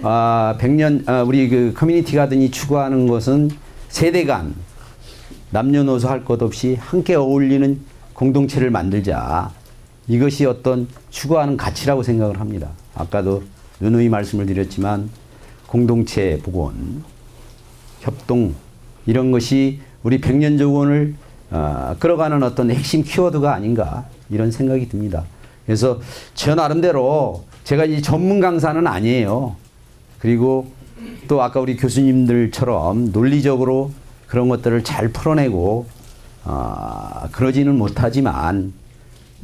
100년, 우리 그 커뮤니티 가든이 추구하는 것은 세대 간 남녀노소 할 것 없이 함께 어울리는 공동체를 만들자. 이것이 어떤 추구하는 가치라고 생각을 합니다. 아까도 누누이 말씀을 드렸지만 공동체 복원, 협동 이런 것이 우리 백년정원을 끌어가는 어떤 핵심 키워드가 아닌가 이런 생각이 듭니다. 그래서 저 나름대로 제가 이 전문 강사는 아니에요. 그리고 또 아까 우리 교수님들처럼 논리적으로 그런 것들을 잘 풀어내고 그러지는 못하지만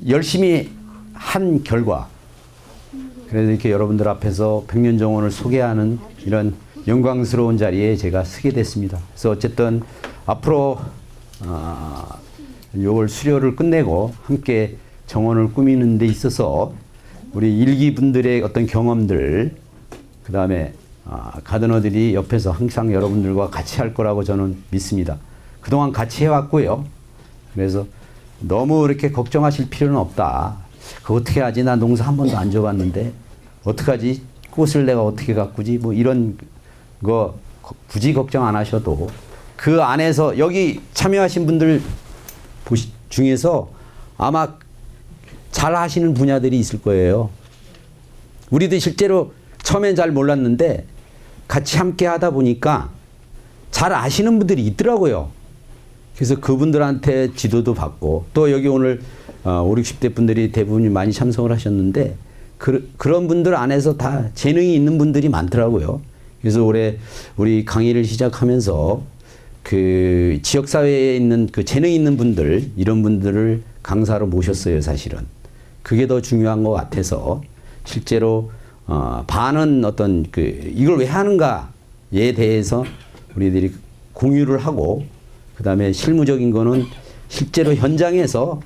열심히 한 결과 그래서 이렇게 여러분들 앞에서 백년정원을 소개하는 이런 영광스러운 자리에 제가 서게 됐습니다. 그래서 어쨌든 앞으로 요걸 수료를 끝내고 함께 정원을 꾸미는 데 있어서 우리 일기분들의 어떤 경험들 그 다음에 가드너들이 옆에서 항상 여러분들과 같이 할 거라고 저는 믿습니다. 그동안 같이 해왔고요. 그래서 너무 이렇게 걱정하실 필요는 없다. 그거 어떻게 하지? 나 농사 한 번도 안 줘봤는데 어떡하지? 꽃을 내가 어떻게 가꾸지? 뭐 이런 거 굳이 걱정 안 하셔도 그 안에서 여기 참여하신 분들 중에서 아마 잘 하시는 분야들이 있을 거예요. 우리도 실제로 처음엔 잘 몰랐는데 같이 함께 하다 보니까 잘 아시는 분들이 있더라고요. 그래서 그분들한테 지도도 받고 또 여기 오늘 5, 60대 분들이 대부분이 많이 참석을 하셨는데 그런 분들 안에서 다 재능이 있는 분들이 많더라고요. 그래서 올해 우리 강의를 시작하면서 그 지역사회에 있는 그 재능 있는 분들 이런 분들을 강사로 모셨어요. 사실은 그게 더 중요한 것 같아서 실제로 반은 어떤 그 이걸 왜 하는가에 대해서 우리들이 공유를 하고 그 다음에 실무적인 거는 실제로 현장에서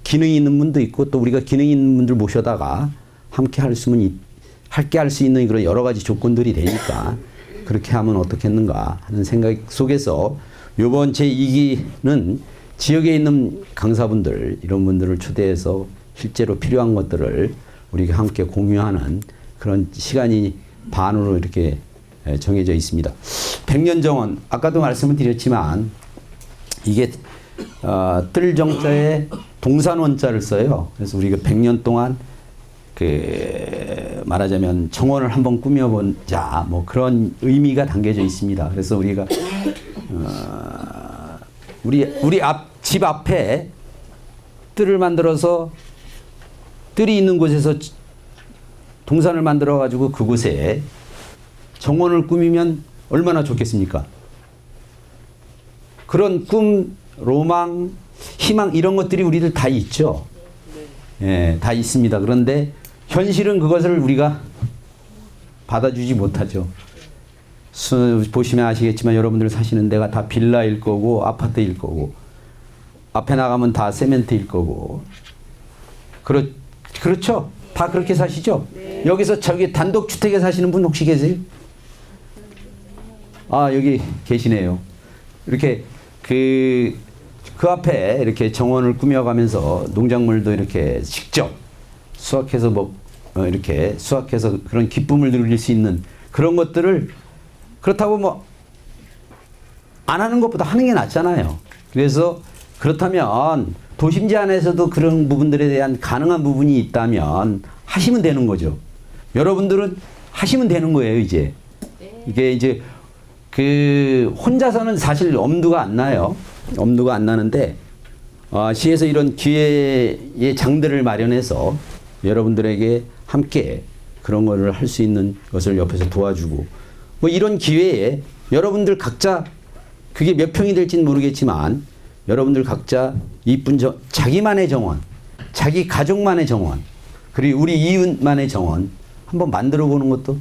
기능이 있는 분도 있고 또 우리가 기능이 있는 분들 모셔다가 함께 할 수 있는 그런 여러 가지 조건들이 되니까 그렇게 하면 어떻겠는가 하는 생각 속에서 이번 제2기는 지역에 있는 강사분들 이런 분들을 초대해서 실제로 필요한 것들을 우리가 함께 공유하는 그런 시간이 반으로 이렇게 정해져 있습니다. 백년정원 아까도 말씀을 드렸지만 이게 뜰정자에 동산원자를 써요. 그래서 우리가 100년 동안 그 말하자면 정원을 한번 꾸며보자 뭐 그런 의미가 담겨져 있습니다. 그래서 우리가 우리 집 앞에 뜰을 만들어서 뜰이 있는 곳에서 동산을 만들어 가지고 그곳에 정원을 꾸미면 얼마나 좋겠습니까? 그런 꿈, 로망, 희망 이런 것들이 우리들 다 있죠. 예, 다 있습니다. 그런데 현실은 그것을 우리가 받아주지 못하죠. 보시면 아시겠지만 여러분들 사시는 데가 다 빌라일 거고 아파트일 거고 앞에 나가면 다 세멘트일 거고 그렇죠? 다 그렇게 사시죠? 네. 여기서 저기 단독주택에 사시는 분 혹시 계세요? 여기 계시네요. 이렇게 그 앞에 이렇게 정원을 꾸며가면서 농작물도 이렇게 직접 수확해서 이렇게 수확해서 그런 기쁨을 누릴 수 있는 그런 것들을 그렇다고 안 하는 것보다 하는 게 낫잖아요. 그래서 그렇다면 도심지 안에서도 그런 부분들에 대한 가능한 부분이 있다면 하시면 되는 거죠. 여러분들은 하시면 되는 거예요, 이제. 이게 이제 그 혼자서는 사실 엄두가 안 나요. 엄두가 안 나는데 시에서 이런 기회의 장들을 마련해서 여러분들에게 함께 그런 거를 할 수 있는 것을 옆에서 도와주고 뭐 이런 기회에 여러분들 각자 그게 몇 평이 될지는 모르겠지만 여러분들 각자 이쁜 자기만의 정원, 자기 가족만의 정원, 그리고 우리 이웃만의 정원 한번 만들어 보는 것도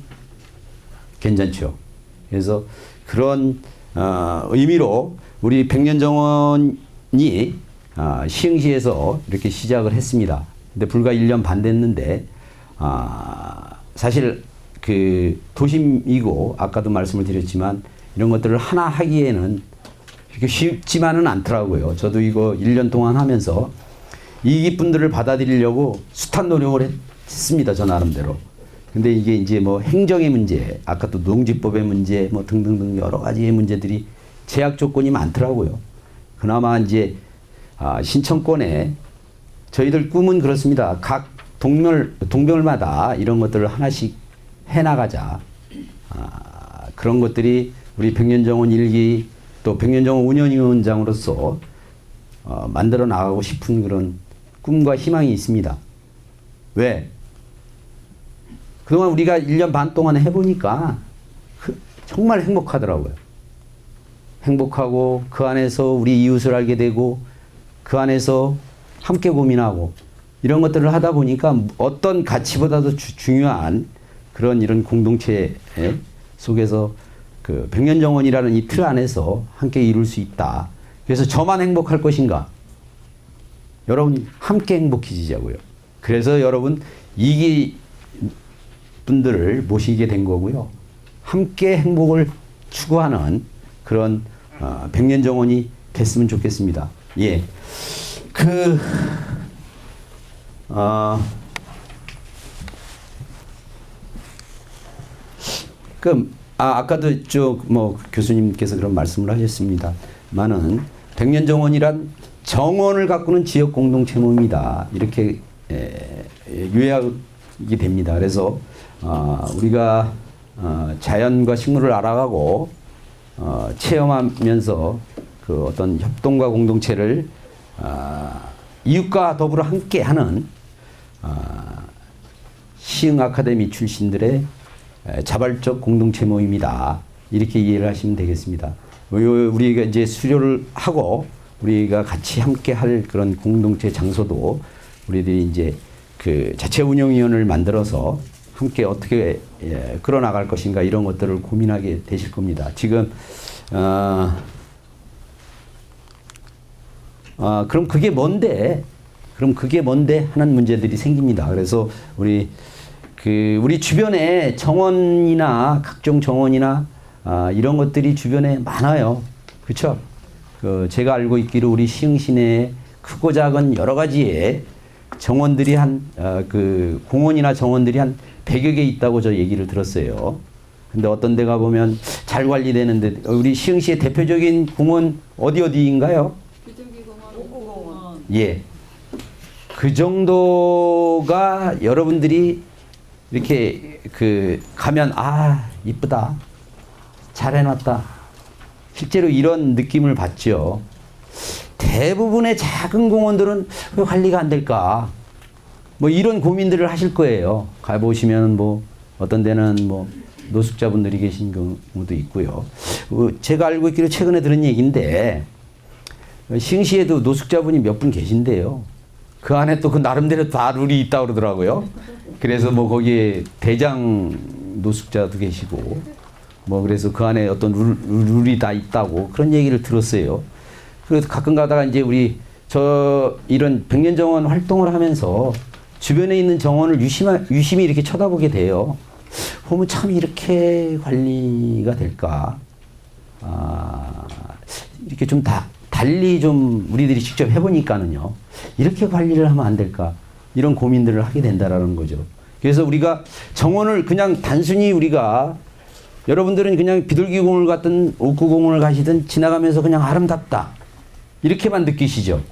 괜찮죠. 그래서 그런 의미로 우리 백년정원이 시흥시에서 이렇게 시작을 했습니다. 근데 불과 1년 반 됐는데 사실 그 도심이고 아까도 말씀을 드렸지만 이런 것들을 하나 하기에는 이렇게 쉽지만은 않더라고요. 저도 이거 1년 동안 하면서 이기분들을 받아들이려고 숱한 노력을 했습니다. 저 나름대로. 근데 이게 이제 뭐 행정의 문제, 아까 또 농지법의 문제, 뭐 등등등 여러 가지의 문제들이 제약 조건이 많더라고요. 그나마 이제 신청권에 저희들 꿈은 그렇습니다. 각 동별마다 이런 것들을 하나씩 해나가자. 그런 것들이 우리 백년정원 1기 또 백년정원 운영위원장으로서 만들어 나가고 싶은 그런 꿈과 희망이 있습니다. 왜? 그동안 우리가 1년 반 동안 해보니까 정말 행복하더라고요. 행복하고 그 안에서 우리 이웃을 알게 되고 그 안에서 함께 고민하고 이런 것들을 하다 보니까 어떤 가치보다도 중요한 그런 이런 공동체 속에서 그 백년정원이라는 이 틀 안에서 함께 이룰 수 있다. 그래서 저만 행복할 것인가? 여러분 함께 행복해지자고요. 그래서 여러분 이기 분들을 모시게 된 거고요. 함께 행복을 추구하는 그런 백년정원이 됐으면 좋겠습니다. 예. 아까도 뭐 교수님께서 그런 말씀을 하셨습니다만은 백년정원이란 정원을 가꾸는 지역 공동체 모임이다. 이렇게 요약이 됩니다. 그래서 우리가 자연과 식물을 알아가고 체험하면서 그 어떤 협동과 공동체를 이웃과 더불어 함께하는 시흥 아카데미 출신들의 자발적 공동체 모임이다. 이렇게 이해를 하시면 되겠습니다. 우리가 이제 수료를 하고 우리가 같이 함께 할 그런 공동체 장소도 우리들이 이제 그 자체 운영위원회를 만들어서 함께 어떻게 끌어나갈 것인가 이런 것들을 고민하게 되실 겁니다. 지금 그럼 그게 뭔데? 하는 문제들이 생깁니다. 그래서 우리 주변에 정원이나 각종 정원이나 이런 것들이 주변에 많아요. 그렇죠? 제가 알고 있기로 우리 시흥 시내에 크고 작은 여러 가지의 정원들이 공원이나 정원들이 한 100여 개 있다고 저 얘기를 들었어요. 근데 어떤 데 가보면 잘 관리되는데 우리 시흥시의 대표적인 공원 어디인가요? 비둘기공원. 예. 그 정도가 여러분들이 이렇게 가면 이쁘다. 잘 해놨다. 실제로 이런 느낌을 받죠. 대부분의 작은 공원들은 왜 관리가 안 될까? 뭐 이런 고민들을 하실 거예요. 가보시면 뭐 어떤 데는 뭐 노숙자분들이 계신 경우도 있고요. 제가 알고 있기로 최근에 들은 얘기인데 시흥시에도 노숙자분이 몇 분 계신데요. 그 안에 또 그 나름대로 다 룰이 있다고 그러더라고요. 그래서 뭐 거기에 대장 노숙자도 계시고 뭐 그래서 그 안에 어떤 룰이 다 있다고 그런 얘기를 들었어요. 그래서 가끔 가다가 이제 이런 백년정원 활동을 하면서 주변에 있는 정원을 유심히 이렇게 쳐다보게 돼요. 보면 참 이렇게 관리가 될까? 이렇게 좀 달리 좀 우리들이 직접 해보니까는요. 이렇게 관리를 하면 안 될까? 이런 고민들을 하게 된다라는 거죠. 그래서 우리가 정원을 그냥 단순히 여러분들은 그냥 비둘기공원을 갔든 옥구공원을 가시든 지나가면서 그냥 아름답다. 이렇게만 느끼시죠.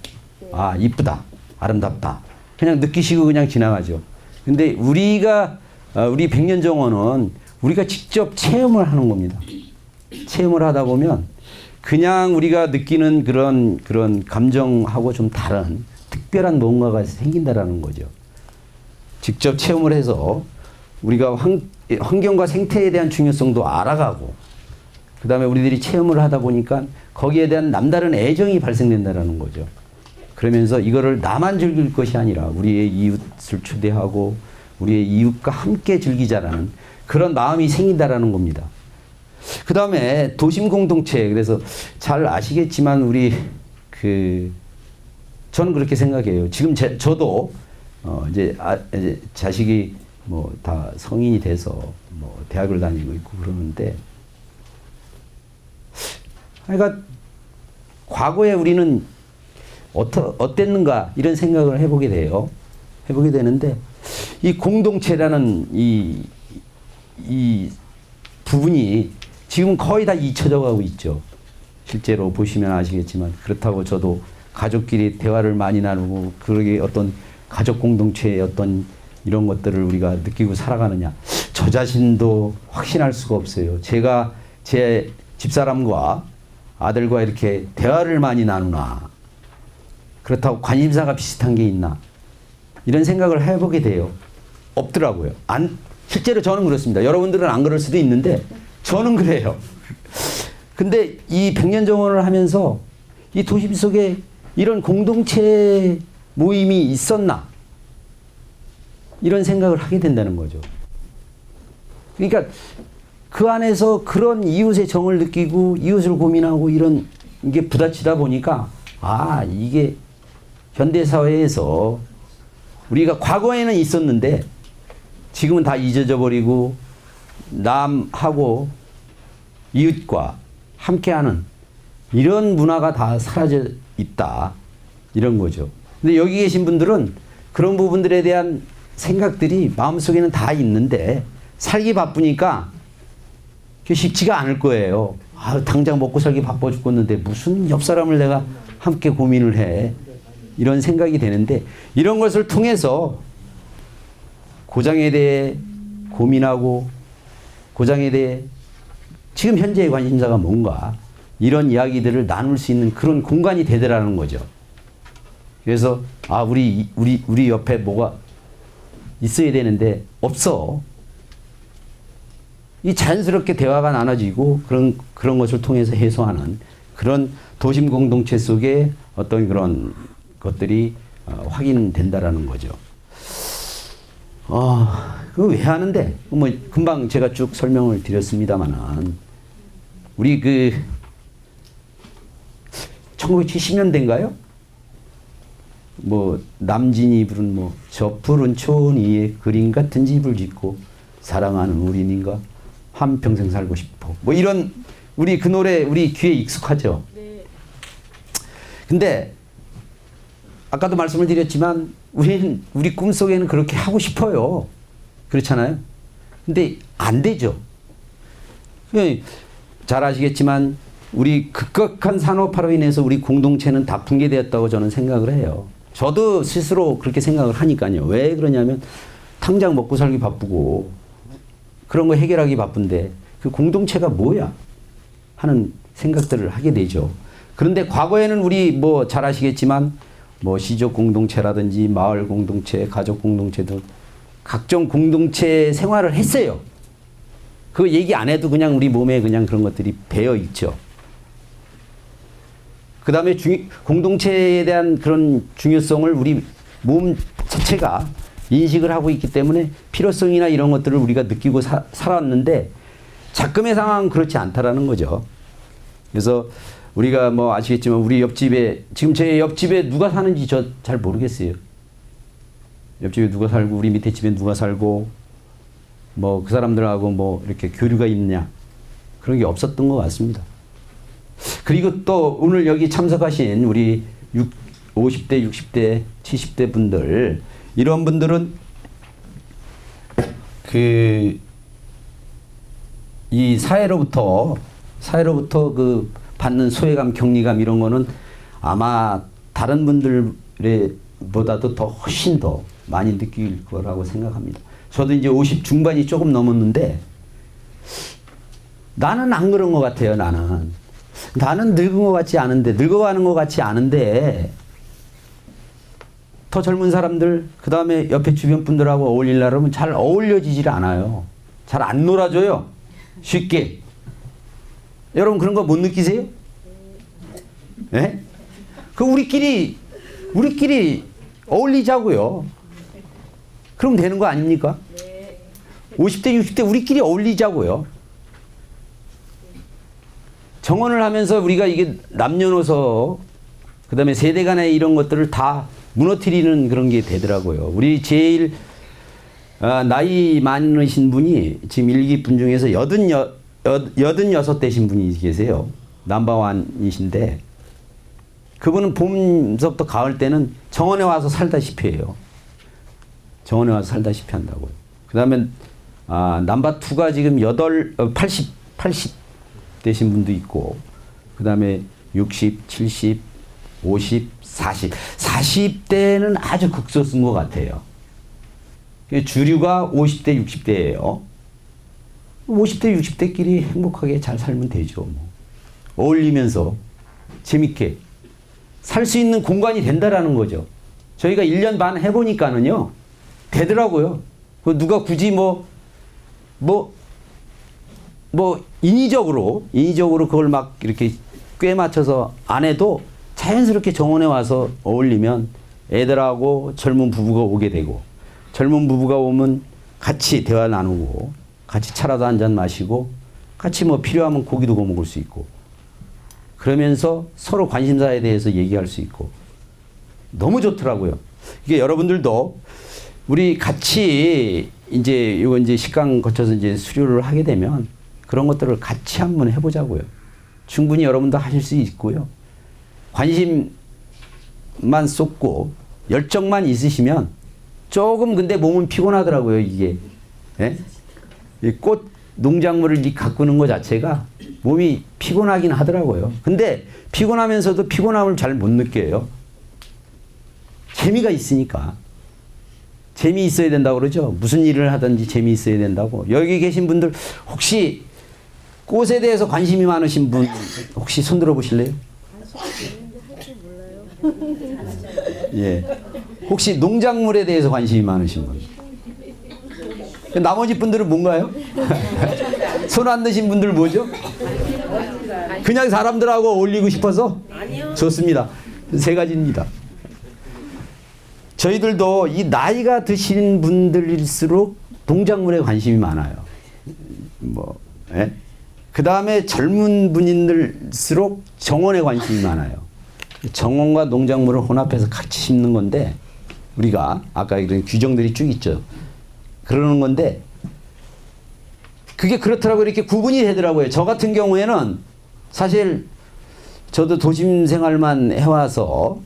이쁘다. 아름답다. 그냥 느끼시고 그냥 지나가죠. 근데 우리 백년정원은 우리가 직접 체험을 하는 겁니다. 체험을 하다 보면 그냥 우리가 느끼는 그런 감정하고 좀 다른 특별한 뭔가가 생긴다라는 거죠. 직접 체험을 해서 우리가 환경과 생태에 대한 중요성도 알아가고 그 다음에 우리들이 체험을 하다 보니까 거기에 대한 남다른 애정이 발생된다라는 거죠. 그러면서 이거를 나만 즐길 것이 아니라 우리의 이웃을 초대하고 우리의 이웃과 함께 즐기자라는 그런 마음이 생긴다라는 겁니다. 그 다음에 도심 공동체. 그래서 잘 아시겠지만 저는 그렇게 생각해요. 지금 저도 이제 자식이 뭐 다 성인이 돼서 뭐 대학을 다니고 있고 그러는데, 그러니까 과거에 우리는 어땠는가 이런 생각을 해보게 되는데 이 공동체라는 이 부분이 지금 거의 다 잊혀져 가고 있죠. 실제로 보시면 아시겠지만 그렇다고 저도 가족끼리 대화를 많이 나누고 그러게 어떤 가족 공동체의 어떤 이런 것들을 우리가 느끼고 살아가느냐. 저 자신도 확신할 수가 없어요. 제가 제 집사람과 아들과 이렇게 대화를 많이 나누나. 그렇다고 관심사가 비슷한 게 있나. 이런 생각을 해보게 돼요. 없더라고요. 실제로 저는 그렇습니다. 여러분들은 안 그럴 수도 있는데 저는 그래요. 근데 이 백년정원을 하면서 이 도심 속에 이런 공동체 모임이 있었나? 이런 생각을 하게 된다는 거죠. 그러니까 그 안에서 그런 이웃의 정을 느끼고 이웃을 고민하고 이런 게 부딪히다 보니까 이게 현대사회에서 우리가 과거에는 있었는데 지금은 다 잊어져 버리고 남하고 이웃과 함께하는 이런 문화가 다 사라져 있다. 이런 거죠. 근데 여기 계신 분들은 그런 부분들에 대한 생각들이 마음속에는 다 있는데 살기 바쁘니까 그게 쉽지가 않을 거예요. 당장 먹고 살기 바빠 죽겠는데 무슨 옆 사람을 내가 함께 고민을 해. 이런 생각이 되는데 이런 것을 통해서 고장에 대해 고민하고 고장에 대해 지금 현재의 관심사가 뭔가 이런 이야기들을 나눌 수 있는 그런 공간이 되더라는 거죠. 그래서 우리 옆에 뭐가 있어야 되는데 없어. 이 자연스럽게 대화가 나눠지고 그런 것을 통해서 해소하는 그런 도심 공동체 속에 어떤 그런 것들이 확인된다라는 거죠. 그거 왜 하는데? 뭐 금방 제가 쭉 설명을 드렸습니다만은 우리 1970년대인가요? 뭐 남진이 부른 저 푸른 초원 위에 그림 같은 집을 짓고 사랑하는 우리님과 한평생 살고 싶어. 뭐 이런 우리 그 노래 우리 귀에 익숙하죠. 네. 근데 아까도 말씀을 드렸지만 우리 꿈속에는 그렇게 하고 싶어요. 그렇잖아요. 근데 안 되죠. 잘 아시겠지만 우리 급격한 산업화로 인해서 우리 공동체는 다 붕괴되었다고 저는 생각을 해요. 저도 스스로 그렇게 생각을 하니까요. 왜 그러냐면 당장 먹고 살기 바쁘고 그런 거 해결하기 바쁜데 그 공동체가 뭐야? 하는 생각들을 하게 되죠. 그런데 과거에는 우리 잘 아시겠지만 시족 공동체라든지 마을 공동체, 가족 공동체 등 각종 공동체 생활을 했어요. 그거 얘기 안 해도 그냥 우리 몸에 그냥 그런 것들이 배어 있죠. 그 다음에 공동체에 대한 그런 중요성을 우리 몸 자체가 인식을 하고 있기 때문에 필요성이나 이런 것들을 우리가 느끼고 살았는데 작금의 상황은 그렇지 않다라는 거죠. 그래서 우리가 아시겠지만 우리 옆집에 지금 제 옆집에 누가 사는지 저 잘 모르겠어요. 옆집에 누가 살고 우리 밑에 집에 누가 살고 그 사람들하고 이렇게 교류가 있느냐 그런 게 없었던 것 같습니다. 그리고 또 오늘 여기 참석하신 우리 50대, 60대, 70대 분들 이런 분들은 이 사회로부터 받는 소외감, 격리감 이런 거는 아마 다른 분들의 보다도 더 훨씬 더 많이 느낄 거라고 생각합니다. 저도 이제 50 중반이 조금 넘었는데 나는 안 그런 것 같아요. 나는 늙은 것 같지 않은데 늙어가는 것 같지 않은데 더 젊은 사람들 그 다음에 옆에 주변 분들하고 어울리려면 잘 어울려지질 않아요. 잘 안 놀아줘요. 쉽게. 여러분 그런 거 못 느끼세요? 네? 그 우리끼리 어울리자고요. 그럼 되는 거 아닙니까? 50대 60대 우리끼리 어울리자고요. 정원을 하면서 우리가 이게 남녀노소 그다음에 세대 간의 이런 것들을 다 무너뜨리는 그런 게 되더라고요. 우리 제일 나이 많으신 분이 지금 일기 분 중에서 86대신 분이 계세요. 넘버원이신데 그분은 봄서부터 가을 때는 정원에 와서 살다시피 해요. 정원에 와서 살다시피 한다고요. 그 다음에 넘버 2가 지금 80 되신 분도 있고, 그 다음에 60, 70, 50, 40. 40대는 아주 극소수인 것 같아요. 주류가 50대, 60대예요. 50대, 60대끼리 행복하게 잘 살면 되죠. 뭐. 어울리면서 재밌게 살 수 있는 공간이 된다라는 거죠. 저희가 1년 반 해보니까는요, 되더라고요. 누가 굳이 인위적으로 그걸 막 이렇게 꽤 맞춰서 안 해도 자연스럽게 정원에 와서 어울리면 애들하고 젊은 부부가 오게 되고, 젊은 부부가 오면 같이 대화 나누고, 같이 차라도 한 잔 마시고, 같이 뭐 필요하면 고기도 구워 먹을 수 있고, 그러면서 서로 관심사에 대해서 얘기할 수 있고, 너무 좋더라고요. 이게 여러분들도 우리 같이 이제 식강 거쳐서 이제 수료를 하게 되면 그런 것들을 같이 한번 해보자고요. 충분히 여러분도 하실 수 있고요. 관심만 쏟고 열정만 있으시면 조금 근데 몸은 피곤하더라고요, 이게. 예? 이 꽃 농작물을 이 가꾸는 것 자체가 몸이 피곤하긴 하더라고요. 근데 피곤하면서도 피곤함을 잘 못 느껴요. 재미가 있으니까. 재미 있어야 된다고 그러죠. 무슨 일을 하든지 재미 있어야 된다고. 여기 계신 분들 혹시 꽃에 대해서 관심이 많으신 분 혹시 손 들어 보실래요? 예. 혹시 농작물에 대해서 관심이 많으신 분? 나머지 분들은 뭔가요? 손 안 드신 분들 뭐죠? 그냥 사람들하고 어울리고 싶어서? 좋습니다. 세 가지입니다. 저희들도 이 나이가 드신 분들일수록 농작물에 관심이 많아요. 그 다음에 젊은 분들일수록 정원에 관심이 많아요. 정원과 농작물을 혼합해서 같이 심는 건데, 우리가 아까 이런 규정들이 쭉 있죠. 그러는 건데, 그게 그렇더라고요. 이렇게 구분이 되더라고요. 저 같은 경우에는 사실 저도 도심 생활만 해와서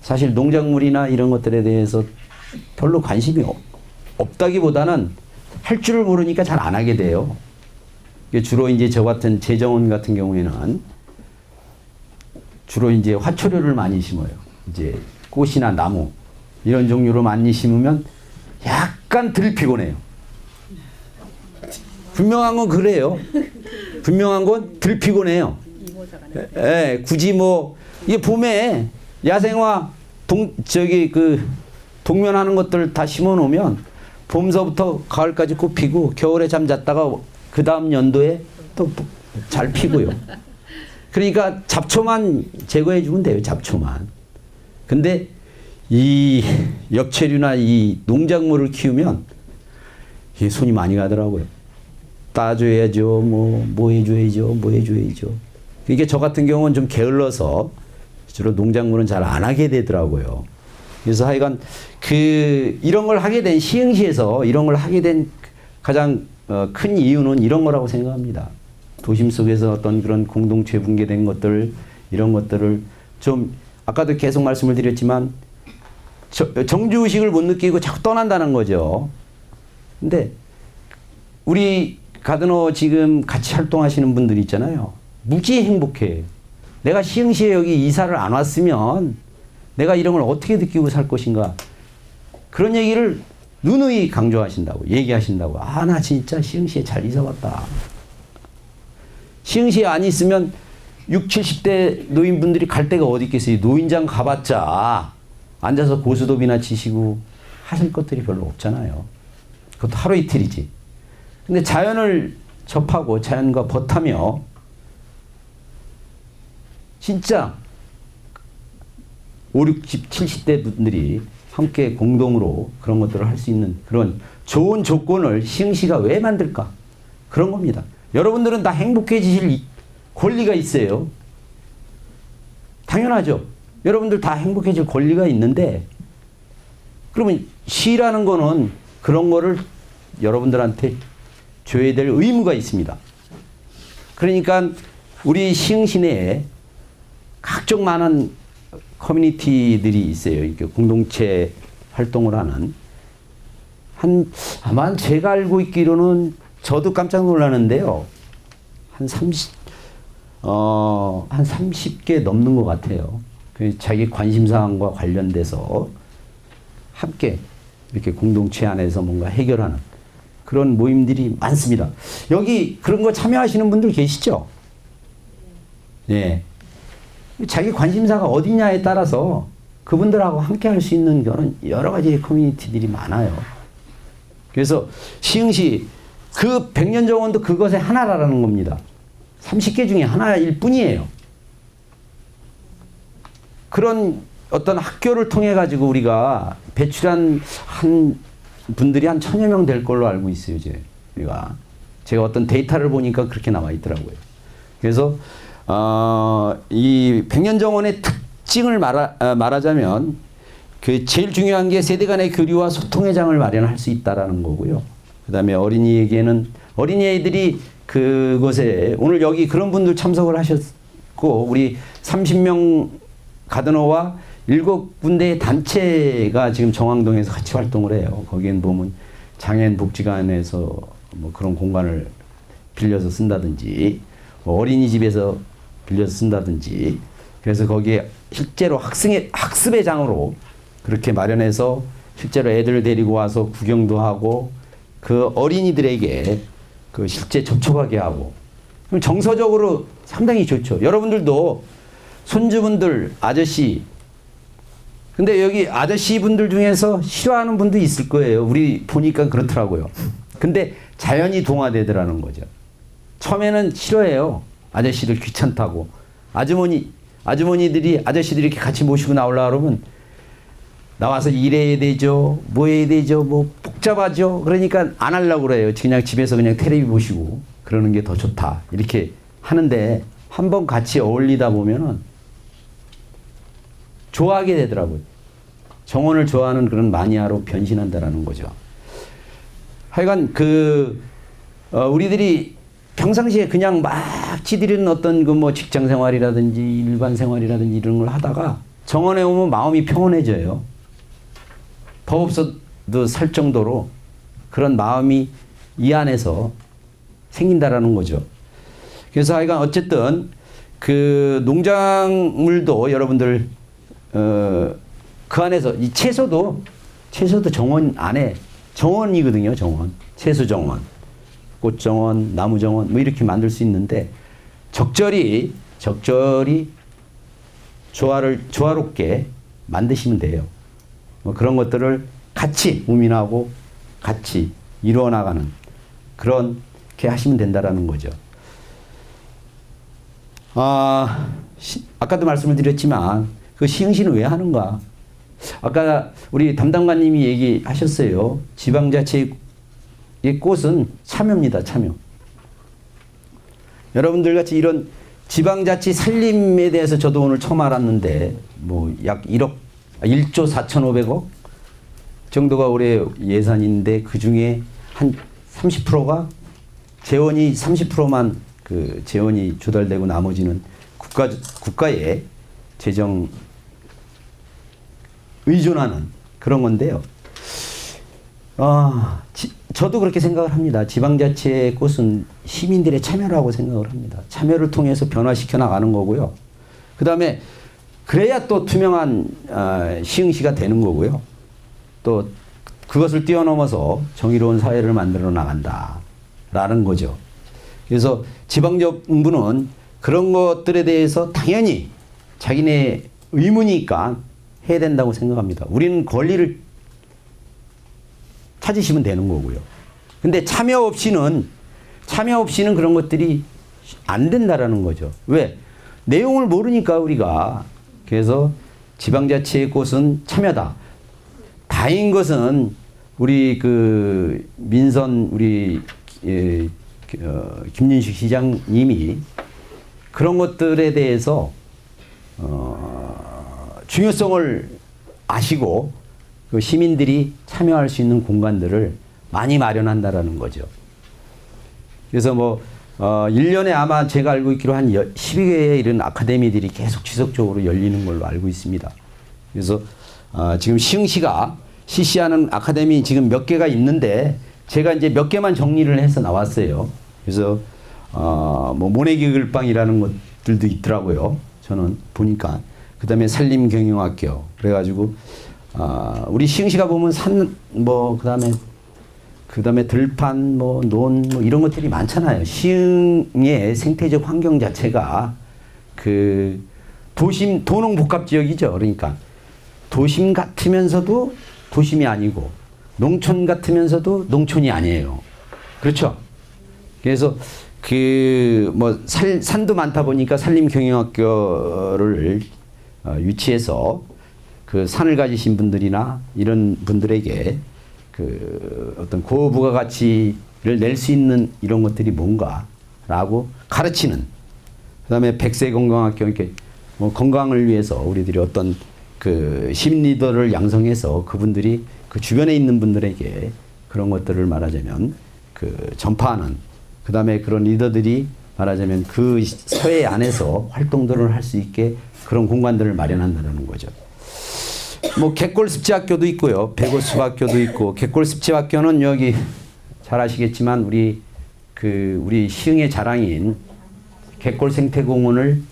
사실 농작물이나 이런 것들에 대해서 별로 관심이 없다기보다는 할 줄을 모르니까 잘 안 하게 돼요. 주로 이제 저 같은 재정원 같은 경우에는 주로 이제 화초류를 많이 심어요. 이제 꽃이나 나무 이런 종류로 많이 심으면 약간 덜 피곤해요. 분명한 건 그래요. 분명한 건 덜 피곤해요. 예, 굳이 이게 봄에 야생화 동면하는 것들 다 심어 놓으면 봄서부터 가을까지 꽃 피고, 겨울에 잠 잤다가 그 다음 연도에 또 잘 피고요. 그러니까 잡초만 제거해 주면 돼요. 잡초만. 근데 이 엽채류나 이 농작물을 키우면 이게 손이 많이 가더라고요. 따줘야죠. 뭐 해줘야죠. 이게 저 같은 경우는 좀 게을러서 주로 농작물은 잘 안 하게 되더라고요. 그래서 하여간 이런 걸 하게 된, 시흥시에서 이런 걸 하게 된 가장 큰 이유는 이런 거라고 생각합니다. 도심 속에서 어떤 그런 공동체 붕괴된 것들, 이런 것들을 좀, 아까도 계속 말씀을 드렸지만, 정주의식을 못 느끼고 자꾸 떠난다는 거죠. 근데 우리 가드너 지금 같이 활동하시는 분들 있잖아요. 무지 행복해. 내가 시흥시에 여기 이사를 안 왔으면 내가 이런 걸 어떻게 느끼고 살 것인가. 그런 얘기를 누누이 강조하신다고, 얘기하신다고. 나 진짜 시흥시에 잘 이사 왔다. 시흥시에 안 있으면 60, 70대 노인분들이 갈 데가 어디 있겠어요. 노인장 가봤자 앉아서 고스톱이나 치시고 하실 것들이 별로 없잖아요. 그것도 하루 이틀이지. 근데 자연을 접하고 자연과 벗하며 진짜 5, 60, 70대 분들이 함께 공동으로 그런 것들을 할 수 있는 그런 좋은 조건을 시흥시가 왜 만들까? 그런 겁니다. 여러분들은 다 행복해지실 권리가 있어요. 당연하죠. 여러분들 다 행복해질 권리가 있는데, 그러면 시라는 거는 그런 거를 여러분들한테 줘야 될 의무가 있습니다. 그러니까 우리 시흥시 내에 각종 많은 커뮤니티들이 있어요. 이렇게 공동체 활동을 하는. 아마 제가 알고 있기로는 저도 깜짝 놀라는데요. 한 30개 넘는 것 같아요. 그 자기 관심사항과 관련돼서 함께 이렇게 공동체 안에서 뭔가 해결하는 그런 모임들이 많습니다. 여기 그런 거 참여하시는 분들 계시죠? 네. 자기 관심사가 어디냐에 따라서 그분들하고 함께 할 수 있는 그런 여러 가지의 커뮤니티들이 많아요. 그래서 시흥시 그 백년정원도 그것의 하나라는 겁니다. 30개 중에 하나일 뿐이에요. 그런 어떤 학교를 통해 가지고 우리가 배출한 한 분들이 한 1000여 명 될 걸로 알고 있어요. 제가 어떤 데이터를 보니까 그렇게 나와 있더라고요. 그래서 이 백년정원의 특징을 말하자면 그 제일 중요한 게 세대 간의 교류와 소통의 장을 마련할 수 있다라는 거고요. 그다음에 어린이에게는 어린이들이 그곳에 오늘 여기 그런 분들 참석을 하셨고 우리 30명 가드너와 7군데의 단체가 지금 정왕동에서 같이 활동을 해요. 거기엔 보면 장애인 복지관에서 뭐 그런 공간을 빌려서 쓴다든지 뭐 어린이집에서 빌려서 쓴다든지 그래서 거기에 실제로 학습의 장으로 그렇게 마련해서 실제로 애들을 데리고 와서 구경도 하고 그 어린이들에게 그 실제 접촉하게 하고 정서적으로 상당히 좋죠. 여러분들도 손주분들 아저씨 근데 여기 아저씨 분들 중에서 싫어하는 분도 있을 거예요. 우리 보니까 그렇더라고요. 근데 자연히 동화되더라는 거죠. 처음에는 싫어해요. 아저씨들 귀찮다고. 아주머니들이 아저씨들이 이렇게 같이 모시고 나오려고 그러면 나와서 일해야 되죠. 뭐 해야 되죠. 뭐 복잡하죠. 그러니까 안 하려고 그래요. 그냥 집에서 그냥 텔레비 보시고 그러는 게 더 좋다. 이렇게 하는데 한번 같이 어울리다 보면은 좋아하게 되더라고요. 정원을 좋아하는 그런 마니아로 변신한다라는 거죠. 하여간 우리들이 평상시에 그냥 막 지들이는 어떤 그 뭐 직장 생활이라든지 일반 생활이라든지 이런 걸 하다가 정원에 오면 마음이 평온해져요. 법 없어도 살 정도로 그런 마음이 이 안에서 생긴다라는 거죠. 그래서 하여간 어쨌든 그 농작물도 여러분들 그 안에서 이 채소도 정원 안에 정원이거든요. 정원. 채소 정원, 꽃 정원, 나무 정원 뭐 이렇게 만들 수 있는데 적절히 조화롭게 만드시면 돼요. 뭐 그런 것들을 같이 고민하고 같이 이루어 나가는 그렇게 하시면 된다라는 거죠. 아까도 말씀을 드렸지만 그 시흥시는 왜 하는가? 아까 우리 담당관님이 얘기하셨어요. 지방자치의 꽃은 참여입니다. 참여. 여러분들 같이 이런 지방자치 살림에 대해서 저도 오늘 처음 알았는데 뭐 약 1조 4,500억 정도가 올해 예산인데 그 중에 한 30%가 재원이 30%만 그 재원이 조달되고 나머지는 국가의 재정 의존하는 그런 건데요. 저도 그렇게 생각을 합니다. 지방자치의 꽃은 시민들의 참여라고 생각을 합니다. 참여를 통해서 변화시켜 나가는 거고요. 그 다음에 그래야 또 투명한 시흥시가 되는 거고요. 또 그것을 뛰어넘어서 정의로운 사회를 만들어 나간다라는 거죠. 그래서 지방정부는 그런 것들에 대해서 당연히 자기네 의무니까 해야 된다고 생각합니다. 우리는 권리를 찾으시면 되는 거고요. 근데 참여 없이는 그런 것들이 안 된다라는 거죠. 왜? 내용을 모르니까 우리가. 그래서 지방자치의 꽃은 참여다. 다행인 것은 우리 그 민선 우리 김윤식 시장님이 그런 것들에 대해서 중요성을 아시고 그 시민들이 참여할 수 있는 공간들을 많이 마련한다라는 거죠. 그래서 뭐 1년에 아마 제가 알고 있기로 한 12개의 이런 아카데미들이 계속 지속적으로 열리는 걸로 알고 있습니다. 그래서 지금 시흥시가 CC하는 아카데미 지금 몇 개가 있는데 제가 이제 몇 개만 정리를 해서 나왔어요. 그래서 뭐 모내기 글방이라는 것들도 있더라고요. 저는 보니까 그다음에 산림경영학교 그래가지고 우리 시흥시가 보면 산 뭐 그다음에 들판 뭐 논 뭐 이런 것들이 많잖아요. 시흥의 생태적 환경 자체가 그 도심 도농복합 지역이죠. 그러니까 도심 같으면서도 도심이 아니고 농촌 같으면서도 농촌이 아니에요. 그렇죠? 그래서 그 뭐 산도 많다 보니까 산림경영학교를 유치해서 그 산을 가지신 분들이나 이런 분들에게 그 어떤 고부가가치를 낼 수 있는 이런 것들이 뭔가라고 가르치는. 그다음에 백세건강학교 이렇게 뭐 건강을 위해서 우리들이 어떤 그 시민 리더를 양성해서 그분들이 그 주변에 있는 분들에게 그런 것들을 말하자면 그 전파하는. 그다음에 그런 리더들이 말하자면 그 사회 안에서 활동들을 할 수 있게 그런 공간들을 마련한다는 거죠. 뭐 갯골습지학교도 있고요. 백오습학교도 있고 갯골습지학교는 여기 잘 아시겠지만 우리 시흥의 자랑인 갯골 생태공원을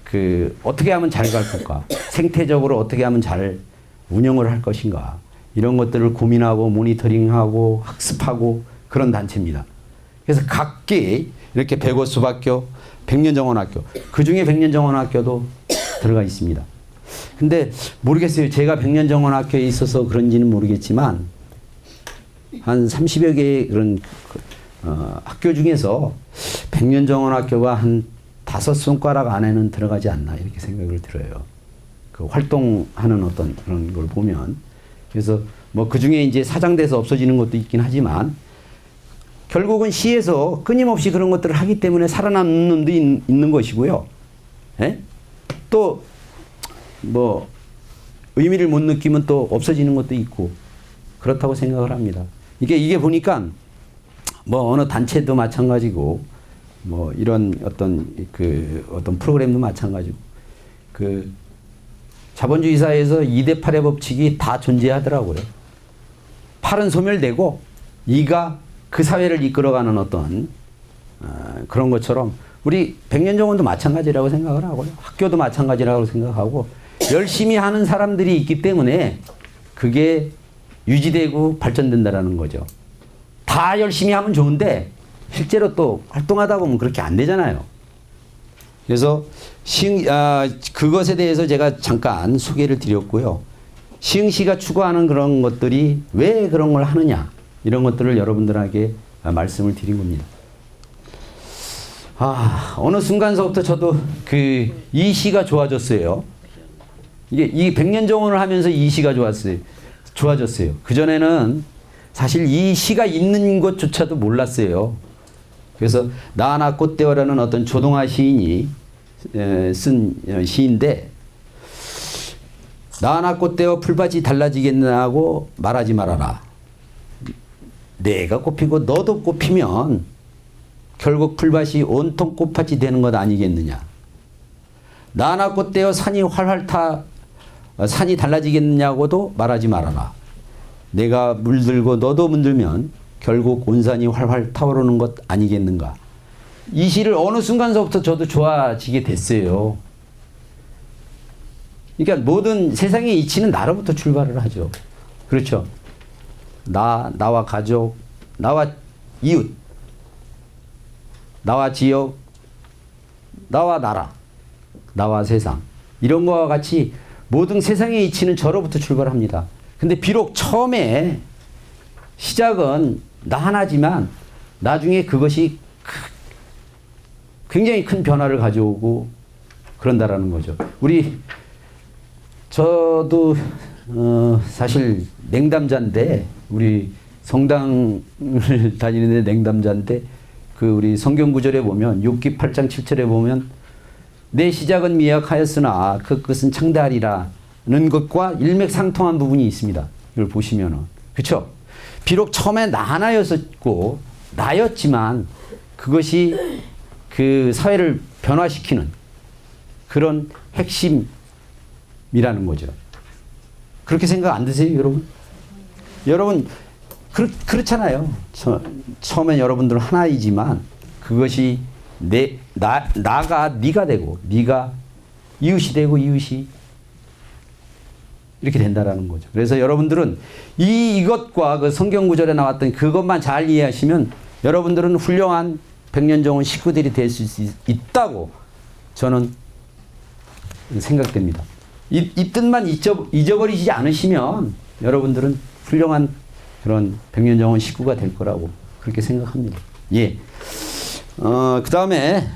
그 어떻게 하면 잘 갈 건가, 생태적으로 어떻게 하면 잘 운영을 할 것인가 이런 것들을 고민하고 모니터링하고 학습하고 그런 단체입니다. 그래서 각기 이렇게 백오습학교, 백년정원학교 그 중에 백년정원학교도 들어가 있습니다. 근데 모르겠어요. 제가 백년정원학교에 있어서 그런지는 모르겠지만 한 30여 개의 그런 학교 중에서 백년정원학교가 한 5손가락 안에는 들어가지 않나 이렇게 생각을 들어요. 그 활동하는 어떤 그런 걸 보면. 그래서 뭐 그 중에 이제 사장돼서 없어지는 것도 있긴 하지만 결국은 시에서 끊임없이 그런 것들을 하기 때문에 살아남는 놈도 있는 것이고요. 예? 또 뭐 의미를 못 느끼면 또 없어지는 것도 있고 그렇다고 생각을 합니다. 이게 보니까 뭐 어느 단체도 마찬가지고 뭐 이런 어떤 어떤 프로그램도 마찬가지고 그 자본주의 사회에서 2대 8의 법칙이 다 존재하더라고요. 8은 소멸되고 2가 그 사회를 이끌어가는 어떤 그런 것처럼 우리 백년정원도 마찬가지라고 생각을 하고요. 학교도 마찬가지라고 생각하고 열심히 하는 사람들이 있기 때문에 그게 유지되고 발전된다라는 거죠. 다 열심히 하면 좋은데 실제로 또 활동하다 보면 그렇게 안 되잖아요. 그래서 그것에 대해서 제가 잠깐 소개를 드렸고요. 시흥시가 추구하는 그런 것들이 왜 그런 걸 하느냐 이런 것들을 여러분들에게 말씀을 드린 겁니다. 어느 순간서부터 저도 이 시가 좋아졌어요. 이 백년정원을 하면서 이 시가 좋아졌어요. 그전에는 사실 이 시가 있는 것조차도 몰랐어요. 그래서 나나 꽃대어라는 어떤 조동아 시인이 쓴 시인데 나나 꽃대어 풀밭이 달라지겠나고 말하지 말아라. 내가 꽃피고 너도 꽃피면 결국 풀밭이 온통 꽃밭이 되는 것 아니겠느냐. 나나 꽃대어 산이 달라지겠느냐고도 말하지 말아라. 내가 물들고 너도 물들면 결국 온 산이 활활 타오르는 것 아니겠는가. 이 시를 어느 순간서부터 저도 좋아지게 됐어요. 그러니까 모든 세상의 이치는 나로부터 출발을 하죠. 그렇죠. 나와 가족, 나와 이웃, 나와 지역, 나와 나라, 나와 세상 이런 거와 같이 모든 세상의 이치는 저로부터 출발합니다. 근데 비록 처음에 시작은 나 하나지만 나중에 그것이 굉장히 큰 변화를 가져오고 그런다라는 거죠. 저도 사실 냉담자인데 우리 성당을 다니는데 냉담자인데 우리 성경 구절에 보면 욥기 8장 7절에 보면 내 시작은 미약하였으나 그 끝은 창대하리라는 것과 일맥상통한 부분이 있습니다. 이걸 보시면은 그렇죠? 비록 처음에 나 하나였었고 나였지만 그것이 그 사회를 변화시키는 그런 핵심이라는 거죠. 그렇게 생각 안 드세요, 여러분? 여러분 그렇잖아요. 처음엔 여러분들은 하나이지만 그것이 나가 네가 되고 네가 이웃이 되고 이웃이 이렇게 된다라는 거죠. 그래서 여러분들은 이것과 그 성경 구절에 나왔던 그것만 잘 이해하시면 여러분들은 훌륭한 백년정원 식구들이 될 수 있다고 저는 생각됩니다. 이 뜻만 잊어버리지 않으시면 여러분들은 훌륭한 그런 백년정원 식구가 될 거라고 그렇게 생각합니다. 예. 그 다음에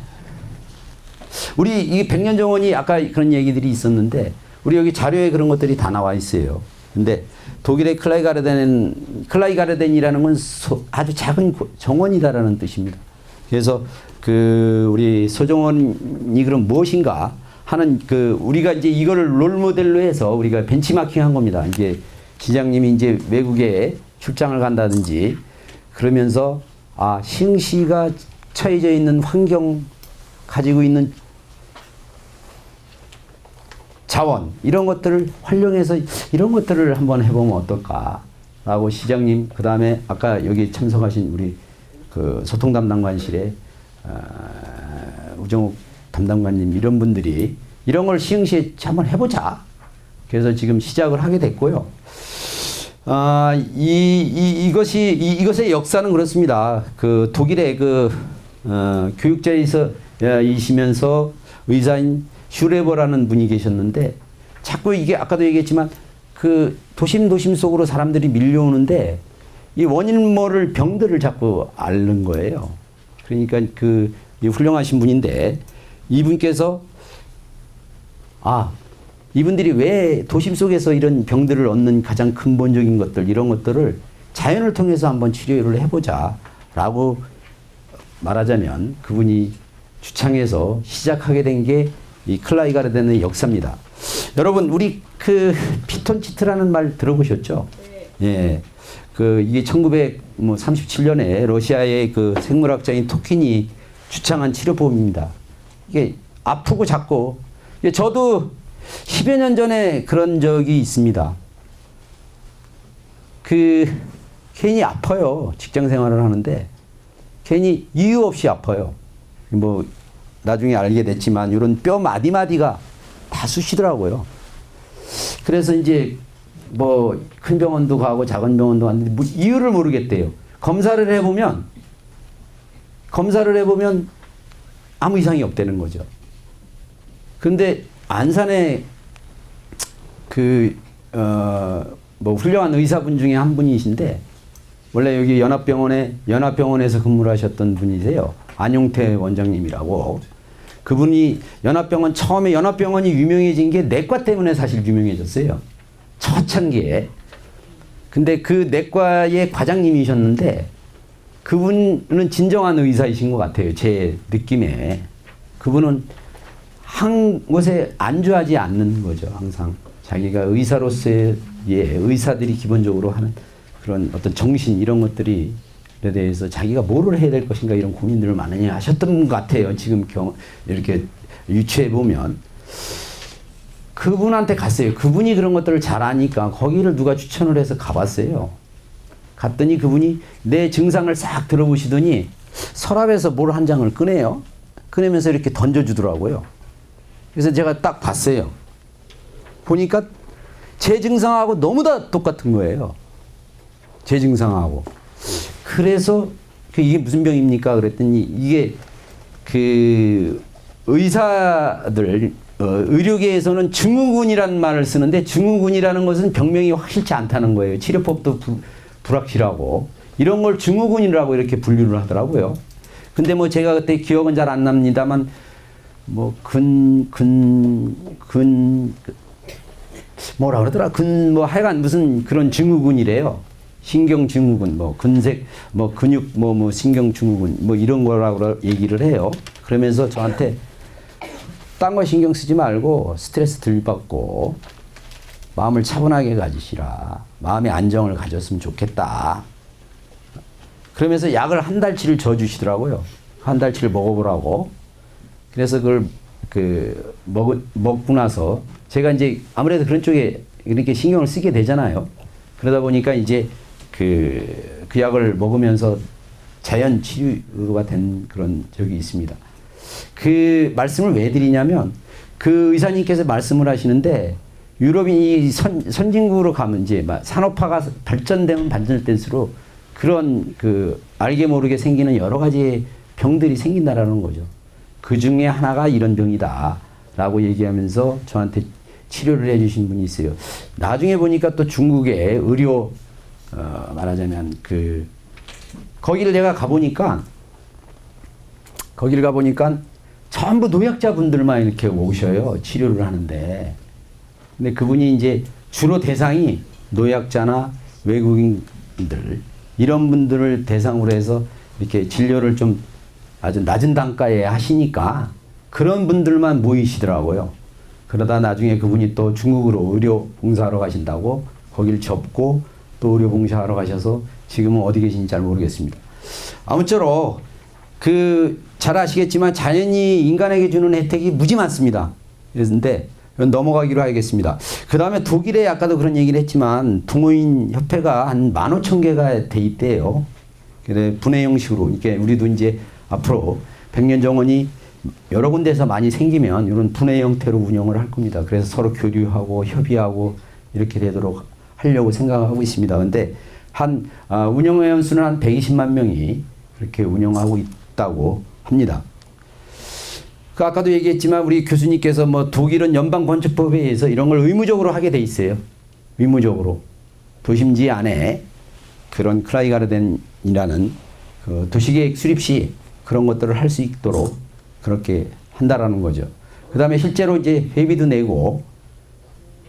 우리 이 백년정원이 아까 그런 얘기들이 있었는데 우리 여기 자료에 그런 것들이 다 나와 있어요. 근데 독일의 클라이가르덴이라는 건 아주 작은 정원이다라는 뜻입니다. 그래서 그 우리 소정원이 그럼 무엇인가 하는 그 우리가 이제 이거를 롤 모델로 해서 우리가 벤치마킹한 겁니다. 이제 시장님이 이제 외국에 출장을 간다든지 그러면서 시흥시가 처해져 있는 환경 가지고 있는 자원 이런 것들을 활용해서 이런 것들을 한번 해보면 어떨까라고 시장님 그 다음에 아까 여기 참석하신 우리 그 소통 담당관실의 우정욱 담당관님 이런 분들이 이런 걸 시흥시에 한번 해보자. 그래서 지금 시작을 하게 됐고요. 이것의 역사는 그렇습니다. 그 독일의 교육자이시면서 의사인 슈레버라는 분이 계셨는데 자꾸 이게 아까도 얘기했지만 그 도심 속으로 사람들이 밀려오는데 이 원인 모를 병들을 자꾸 앓는 거예요. 그러니까 이 훌륭하신 분인데 이분께서 이분들이 왜 도심 속에서 이런 병들을 얻는 가장 근본적인 것들 이런 것들을 자연을 통해서 한번 치료를 해보자라고 말하자면 그분이 주창해서 시작하게 된 게 이 클라이가르덴의 역사입니다. 여러분 우리 그 피톤치트라는 말 들어보셨죠? 네. 예. 이게 1937년에 러시아의 그 생물학자인 토킨이 주창한 치료법입니다. 이게 아프고 작고 저도 10여 년 전에 그런 적이 있습니다. 괜히 아파요. 직장 생활을 하는데 괜히 이유 없이 아파요. 나중에 알게 됐지만 이런 뼈 마디마디가 다 쑤시더라고요. 그래서 이제 큰 병원도 가고 작은 병원도 갔는데 이유를 모르겠대요. 검사를 해보면 아무 이상이 없다는 거죠. 근데 안산에 훌륭한 의사분 중에 한 분이신데 원래 여기 연합병원에서 근무를 하셨던 분이세요. 안용태 원장님이라고. 그분이 처음에 연합병원이 유명해진 게 내과 때문에 사실 유명해졌어요. 초창기에. 근데 그 내과의 과장님이셨는데 그분은 진정한 의사이신 것 같아요. 제 느낌에. 그분은 한 곳에 안주하지 않는 거죠. 항상 자기가 의사로서의 의사들이 기본적으로 하는 그런 어떤 정신 이런 것들에 대해서 자기가 뭐를 해야 될 것인가 이런 고민들을 많이 하셨던 것 같아요. 지금 이렇게 유추해 보면 그분한테 갔어요. 그분이 그런 것들을 잘 아니까 거기를 누가 추천을 해서 가봤어요. 갔더니 그분이 내 증상을 싹 들어보시더니 서랍에서 뭘 한 장을 꺼내요. 꺼내면서 이렇게 던져주더라고요. 그래서 제가 딱 봤어요. 보니까 제 증상하고 너무 다 똑같은 거예요. 제 증상하고. 그래서 이게 무슨 병입니까? 그랬더니 이게 의사들 의료계에서는 증후군이라는 말을 쓰는데 증후군이라는 것은 병명이 확실치 않다는 거예요. 치료법도 불확실하고 이런 걸 증후군이라고 이렇게 분류를 하더라고요. 근데 제가 그때 기억은 잘 안 납니다만 뭐라 그러더라? 하여간 무슨 그런 증후군이래요. 신경증후군, 근색, 근육, 신경증후군, 이런 거라고 얘기를 해요. 그러면서 저한테 딴 거 신경 쓰지 말고 스트레스 덜 받고 마음을 차분하게 가지시라. 마음의 안정을 가졌으면 좋겠다. 그러면서 약을 한 달치를 줘주시더라고요. 한 달치를 먹어보라고. 그래서 그걸 먹고 나서 제가 이제 아무래도 그런 쪽에 이렇게 신경을 쓰게 되잖아요. 그러다 보니까 이제 그 약을 먹으면서 자연 치유가 된 그런 적이 있습니다. 그 말씀을 왜 드리냐면 그 의사님께서 말씀을 하시는데 유럽이 선진국으로 가면 이제 산업화가 발전되면 발전될수록 그런 그 알게 모르게 생기는 여러 가지 병들이 생긴다라는 거죠. 그 중에 하나가 이런 병이다라고 얘기하면서 저한테 치료를 해주신 분이 있어요. 나중에 보니까 또 중국의 의료 말하자면 거기를 제가 가보니까 전부 노약자분들만 이렇게 오셔요. 치료를 하는데. 근데 그분이 이제 주로 대상이 노약자나 외국인들 이런 분들을 대상으로 해서 이렇게 진료를 좀 아주 낮은 단가에 하시니까 그런 분들만 모이시더라고요. 그러다 나중에 그분이 또 중국으로 의료 봉사하러 가신다고 거길 접고 또 의료 봉사하러 가셔서 지금은 어디 계신지 잘 모르겠습니다. 아무쪼록 잘 아시겠지만 자연이 인간에게 주는 혜택이 무지 많습니다. 그런데 넘어가기로 하겠습니다. 그 다음에 독일에 아까도 그런 얘기를 했지만 동호인 협회가 한 15,000개가 돼 있대요. 그래 분해 형식으로 이렇게 우리도 이제 앞으로 백년 정원이 여러 군데서 많이 생기면 이런 분해 형태로 운영을 할 겁니다. 그래서 서로 교류하고 협의하고 이렇게 되도록 하려고 생각하고 있습니다. 근데 운영회원 수는 한 120만 명이 그렇게 운영하고 있다고 합니다. 아까도 얘기했지만 우리 교수님께서 뭐 독일은 연방건축법에 의해서 이런 걸 의무적으로 하게 돼 있어요. 의무적으로. 도심지 안에 그런 클라이가르덴이라는 그 도시계획 수립 시 그런 것들을 할 수 있도록 그렇게 한다라는 거죠. 그 다음에 실제로 이제 회비도 내고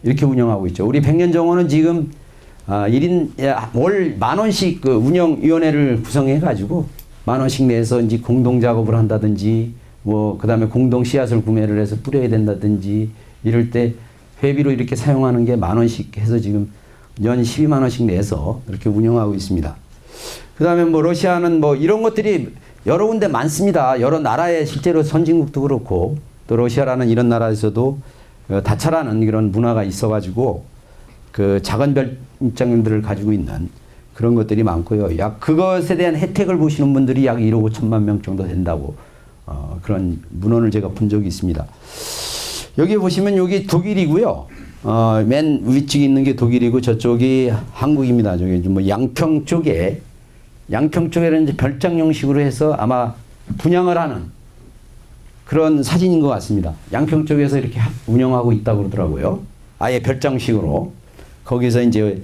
이렇게 운영하고 있죠. 우리 백년정원은 지금 1인 월 10,000원씩 그 운영위원회를 구성해가지고 10,000원씩 내서 이제 공동작업을 한다든지 그 다음에 공동 씨앗을 구매를 해서 뿌려야 된다든지 이럴 때 회비로 이렇게 사용하는 게 10,000원씩 해서 지금 연 120,000원씩 내서 이렇게 운영하고 있습니다. 그 다음에 러시아는 이런 것들이 여러 군데 많습니다. 여러 나라에 실제로 선진국도 그렇고 또 러시아라는 이런 나라에서도 다차라는 이런 문화가 있어가지고 그 작은 별장들을 가지고 있는 그런 것들이 많고요. 약 그것에 대한 혜택을 보시는 분들이 약 1억 5천만 명 정도 된다고 그런 문헌을 제가 본 적이 있습니다. 여기 보시면 여기 독일이고요. 맨 위쪽에 있는 게 독일이고 저쪽이 한국입니다. 저기 양평 쪽에는 이제 별장 형식으로 해서 아마 분양을 하는 그런 사진인 것 같습니다. 양평 쪽에서 이렇게 운영하고 있다고 그러더라고요. 아예 별장식으로. 거기서 이제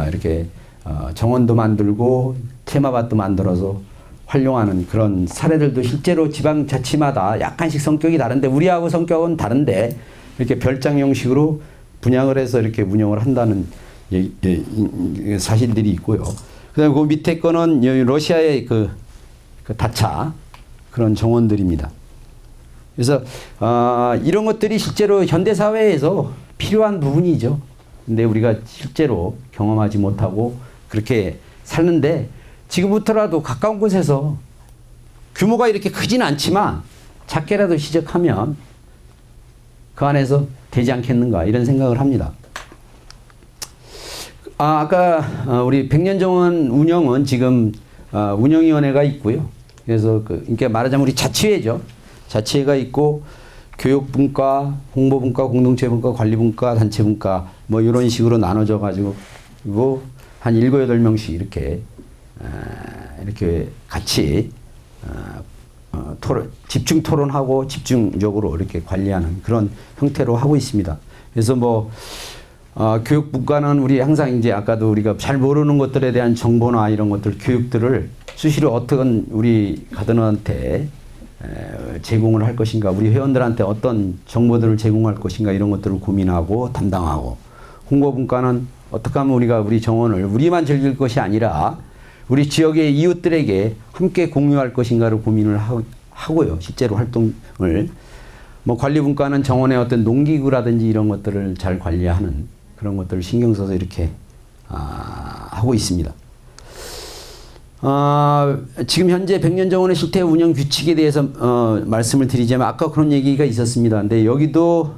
이렇게 정원도 만들고 테마밭도 만들어서 활용하는 그런 사례들도 실제로 지방자치마다 약간씩 성격이 다른데 우리하고 성격은 다른데 이렇게 별장 형식으로 분양을 해서 이렇게 운영을 한다는 사실들이 있고요. 그다음에 그 밑에 거는 러시아의 그 다차 그런 정원들입니다. 그래서 이런 것들이 실제로 현대 사회에서 필요한 부분이죠. 근데 우리가 실제로 경험하지 못하고 그렇게 살는데 지금부터라도 가까운 곳에서 규모가 이렇게 크지는 않지만 작게라도 시작하면 그 안에서 되지 않겠는가 이런 생각을 합니다. 아까 우리 백년정원 운영은 지금 운영위원회가 있고요. 그래서 그러니까 말하자면 우리 자치회죠. 자치회가 있고 교육분과, 홍보분과, 공동체분과, 관리분과, 단체분과 이런 식으로 나눠져 가지고 그리고 한 7, 8명씩 이렇게 같이 집중 토론하고 집중적으로 이렇게 관리하는 그런 형태로 하고 있습니다. 그래서 교육분과는 우리 항상 이제 아까도 우리가 잘 모르는 것들에 대한 정보나 이런 것들 교육들을 수시로 어떤 우리 가드너한테 제공을 할 것인가, 우리 회원들한테 어떤 정보들을 제공할 것인가 이런 것들을 고민하고 담당하고, 홍보분과는 어떻게 하면 우리가 우리 정원을 우리만 즐길 것이 아니라 우리 지역의 이웃들에게 함께 공유할 것인가를 고민을 하고요. 실제로 활동을. 관리분과는 정원의 어떤 농기구라든지 이런 것들을 잘 관리하는 그런 것들을 신경 써서 이렇게 하고 있습니다. 지금 현재 백년정원의 실태 운영 규칙에 대해서 말씀을 드리자면 아까 그런 얘기가 있었습니다. 근데 여기도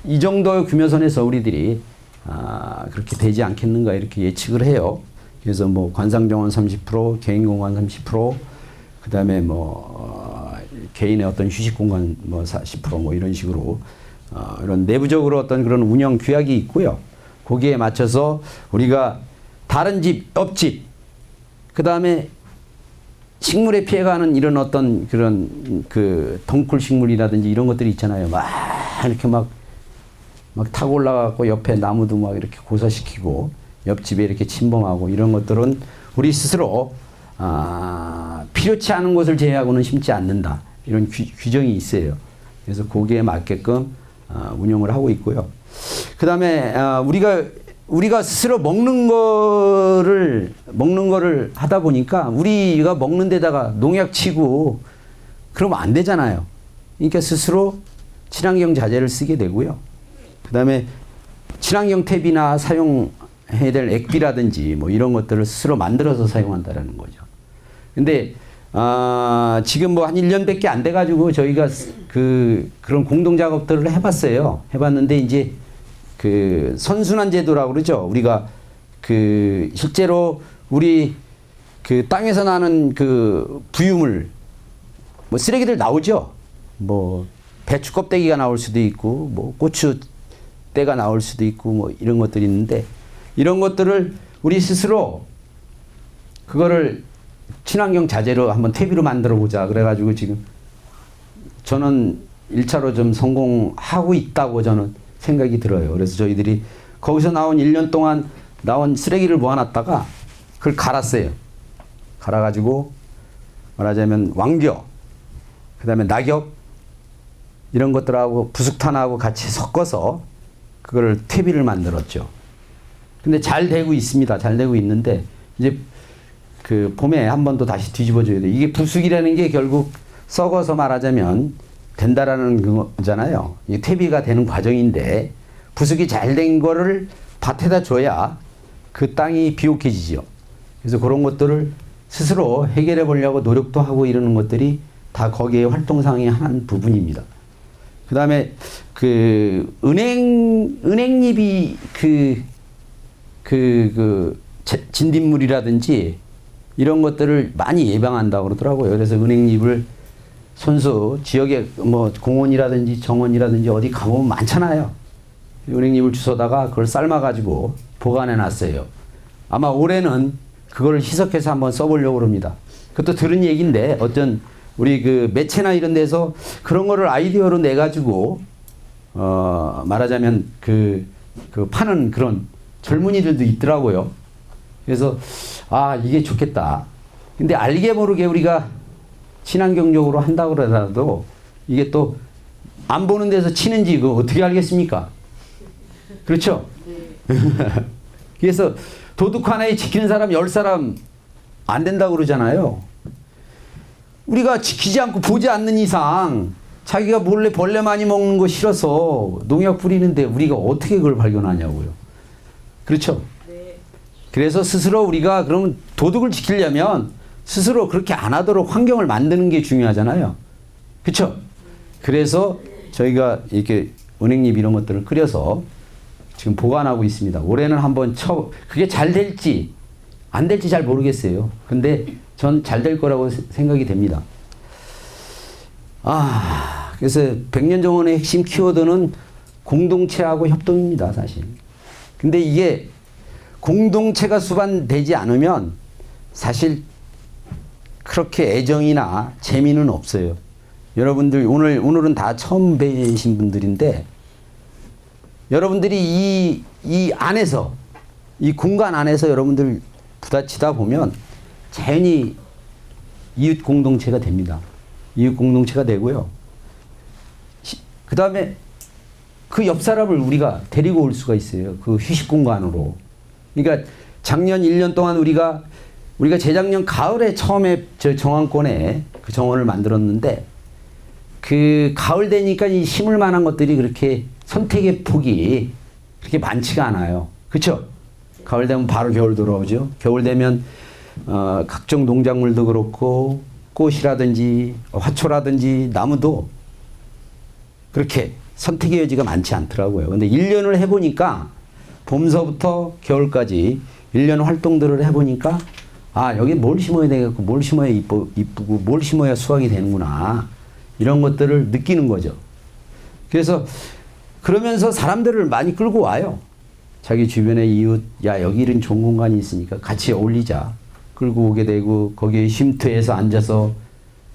이 정도 규모선에서 우리들이 그렇게 되지 않겠는가 이렇게 예측을 해요. 그래서 뭐 관상정원 30%, 개인공간 30%, 그다음에 개인의 어떤 휴식공간 40% 이런 식으로 이런 내부적으로 어떤 그런 운영 규약이 있고요. 거기에 맞춰서 우리가 다른 집, 옆집, 그다음에 식물에 피해가는 이런 어떤 그런 덩굴 식물이라든지 이런 것들이 있잖아요. 막 이렇게 막 타고 올라가고 옆에 나무도 막 이렇게 고사시키고 옆집에 이렇게 침범하고 이런 것들은 우리 스스로 필요치 않은 것을 제외하고는 심지 않는다. 이런 규정이 있어요. 그래서 거기에 맞게끔 운영을 하고 있고요. 그 다음에 우리가 스스로 먹는 거를 하다 보니까 우리가 먹는 데다가 농약 치고 그러면 안 되잖아요. 그러니까 스스로 친환경 자재를 쓰게 되고요. 그 다음에 친환경 탭이나 사용해야 될 액비라든지 뭐 이런 것들을 스스로 만들어서 사용한다라는 거죠. 근데 지금 뭐 한 1년밖에 안 돼가지고 저희가 그런 공동 작업들을 해봤어요. 해봤는데 이제 선순환 제도라고 그러죠. 우리가 실제로 우리 땅에서 나는 부유물, 뭐 쓰레기들 나오죠. 뭐 배추 껍데기가 나올 수도 있고, 뭐 고추 때가 나올 수도 있고, 뭐 이런 것들이 있는데 이런 것들을 우리 스스로 그거를 친환경 자재로 한번 퇴비로 만들어 보자. 그래가지고 지금 저는 1차로 좀 성공하고 있다고 저는 생각이 들어요. 그래서 저희들이 거기서 나온 1년 동안 나온 쓰레기를 모아놨다가 그걸 갈았어요. 갈아가지고 말하자면 왕겨, 그 다음에 낙엽 이런 것들하고 부숙탄하고 같이 섞어서 그걸 퇴비를 만들었죠. 근데 잘 되고 있습니다. 잘 되고 있는데 이제 봄에 한 번 더 다시 뒤집어줘야 돼. 이게 부숙이라는 게 결국 썩어서 말하자면 된다라는 거잖아요. 이게 퇴비가 되는 과정인데 부숙이 잘 된 거를 밭에다 줘야 그 땅이 비옥해지죠. 그래서 그런 것들을 스스로 해결해 보려고 노력도 하고 이러는 것들이 다 거기에 활동상의 한 부분입니다. 그 다음에 은행잎이 진딧물이라든지 이런 것들을 많이 예방한다고 그러더라고요. 그래서 은행잎을 손수 지역에 뭐 공원이라든지 정원이라든지 어디 가보면 많잖아요. 은행잎을 주워다가 그걸 삶아가지고 보관해 놨어요. 아마 올해는 그걸 희석해서 한번 써보려고 합니다. 그것도 들은 얘기인데 어떤 우리 매체나 이런 데서 그런 거를 아이디어로 내가지고 말하자면 파는 그런 젊은이들도 있더라고요. 그래서 이게 좋겠다. 근데 알게 모르게 우리가 친환경적으로 한다고 그러더라도 이게 또 안 보는 데서 치는지 그거 어떻게 알겠습니까? 그렇죠? 네. 그래서 도둑 하나에 지키는 사람 10사람 안 된다고 그러잖아요. 우리가 지키지 않고 보지 않는 이상 자기가 몰래 벌레 많이 먹는 거 싫어서 농약 뿌리는데 우리가 어떻게 그걸 발견하냐고요. 그렇죠? 네. 그래서 스스로 우리가 그러면 도둑을 지키려면 스스로 그렇게 안 하도록 환경을 만드는 게 중요하잖아요. 그렇죠? 그래서 저희가 이렇게 은행잎 이런 것들을 끓여서 지금 보관하고 있습니다. 올해는 한번 그게 잘 될지 안 될지 잘 모르겠어요. 근데 전 잘 될 거라고 생각이 됩니다. 그래서 백년정원의 핵심 키워드는 공동체하고 협동입니다, 사실. 근데 이게 공동체가 수반되지 않으면 사실 그렇게 애정이나 재미는 없어요. 여러분들 오늘은 다 처음 뵈신 분들인데 여러분들이 이 안에서 이 공간 안에서 여러분들 부딪히다 보면 자연히 이웃 공동체가 됩니다. 이웃 공동체가 되고요. 그 다음에 그 옆 사람을 우리가 데리고 올 수가 있어요. 그 휴식 공간으로. 그러니까 작년 1년 동안 우리가 재작년 가을에 처음에 저 정원권에 그 정원을 만들었는데 그 가을 되니까 이 심을 만한 것들이 그렇게 선택의 폭이 그렇게 많지가 않아요. 그렇죠? 가을 되면 바로 겨울 돌아오죠. 겨울 되면 각종 농작물도 그렇고 꽃이라든지 화초라든지 나무도 그렇게 선택의 여지가 많지 않더라고요. 근데 1년을 해보니까 봄서부터 겨울까지 1년 활동들을 해보니까 아, 여기 뭘 심어야 되겠고, 뭘 심어야 이쁘고, 뭘 심어야 수확이 되는구나. 이런 것들을 느끼는 거죠. 그래서 그러면서 사람들을 많이 끌고 와요. 자기 주변의 이웃, 야, 여기 이런 좋은 공간이 있으니까 같이 어울리자. 끌고 오게 되고, 거기에 쉼터에서 앉아서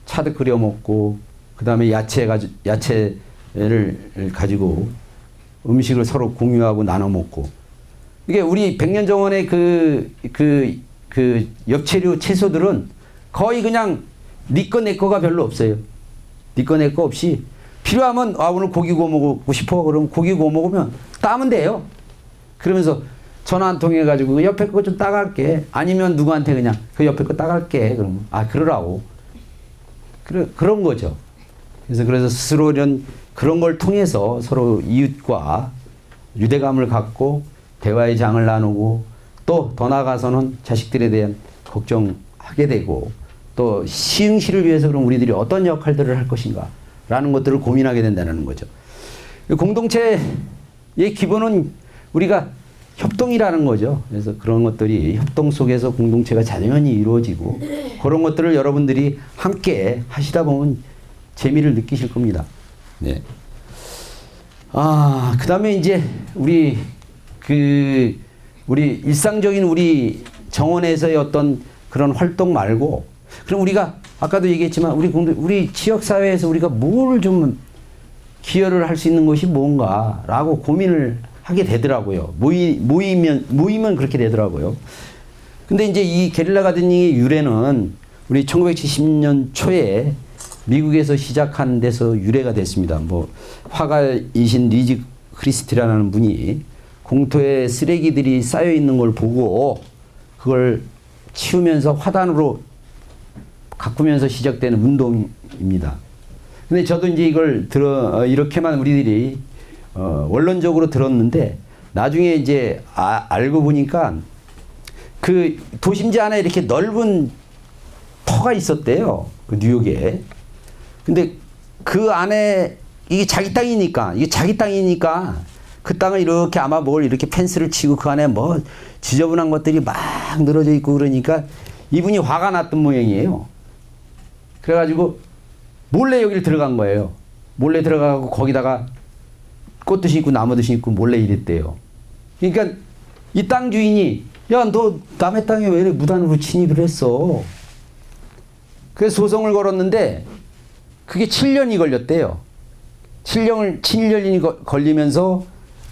차도 끓여 먹고, 그 다음에 야채를 가지고 음식을 서로 공유하고 나눠 먹고. 이게 우리 백년정원의 그 엽채류 채소들은 거의 그냥 네 거 내 거가 별로 없어요. 네 거 내 거 없이 필요하면 아, 오늘 고기 구워 먹고 싶어. 그러면 고기 구워 먹으면 따면 돼요. 그러면서 전화 한 통 해가지고 그 옆에 거 좀 따갈게. 아니면 누구한테 그냥 그 옆에 거 따갈게. 그러면 아, 그러라고. 그런 거죠. 그래서 스스로 그런 걸 통해서 서로 이웃과 유대감을 갖고 대화의 장을 나누고 또 더 나아가서는 자식들에 대한 걱정하게 되고 또 시흥시를 위해서 그럼 우리들이 어떤 역할들을 할 것인가 라는 것들을 고민하게 된다는 거죠. 공동체의 기본은 우리가 협동이라는 거죠. 그래서 그런 것들이 협동 속에서 공동체가 자연히 이루어지고 그런 것들을 여러분들이 함께 하시다 보면 재미를 느끼실 겁니다. 네. 아, 그 다음에 이제 우리 일상적인 우리 정원에서의 어떤 그런 활동 말고 그럼 우리가 아까도 얘기했지만 우리 지역사회에서 우리가 뭘 좀 기여를 할 수 있는 것이 뭔가라고 고민을 하게 되더라고요. 모이면 그렇게 되더라고요. 근데 이제 이 게릴라 가드닝의 유래는 우리 1970년 초에 미국에서 시작한 데서 유래가 됐습니다. 뭐 화가이신 리즈 크리스티라는 분이 공터에 쓰레기들이 쌓여 있는 걸 보고 그걸 치우면서 화단으로 가꾸면서 시작되는 운동입니다. 근데 저도 이제 이걸 이렇게만 우리들이 원론적으로 들었는데 나중에 이제 알고 보니까 그 도심지 안에 이렇게 넓은 터가 있었대요. 그 뉴욕에. 근데 그 안에 이게 자기 땅이니까 그 땅을 이렇게 아마 뭘 이렇게 펜스를 치고 그 안에 뭐 지저분한 것들이 막 늘어져 있고 그러니까 이분이 화가 났던 모양이에요. 그래가지고 몰래 여기를 들어간 거예요. 몰래 들어가고 거기다가 꽃도 심고 나무도 심고 몰래 이랬대요. 그러니까 이 땅 주인이 야, 너 남의 땅에 왜 무단으로 침입을 했어? 그래서 소송을 걸었는데 그게 7년이 걸렸대요. 7년이 걸리면서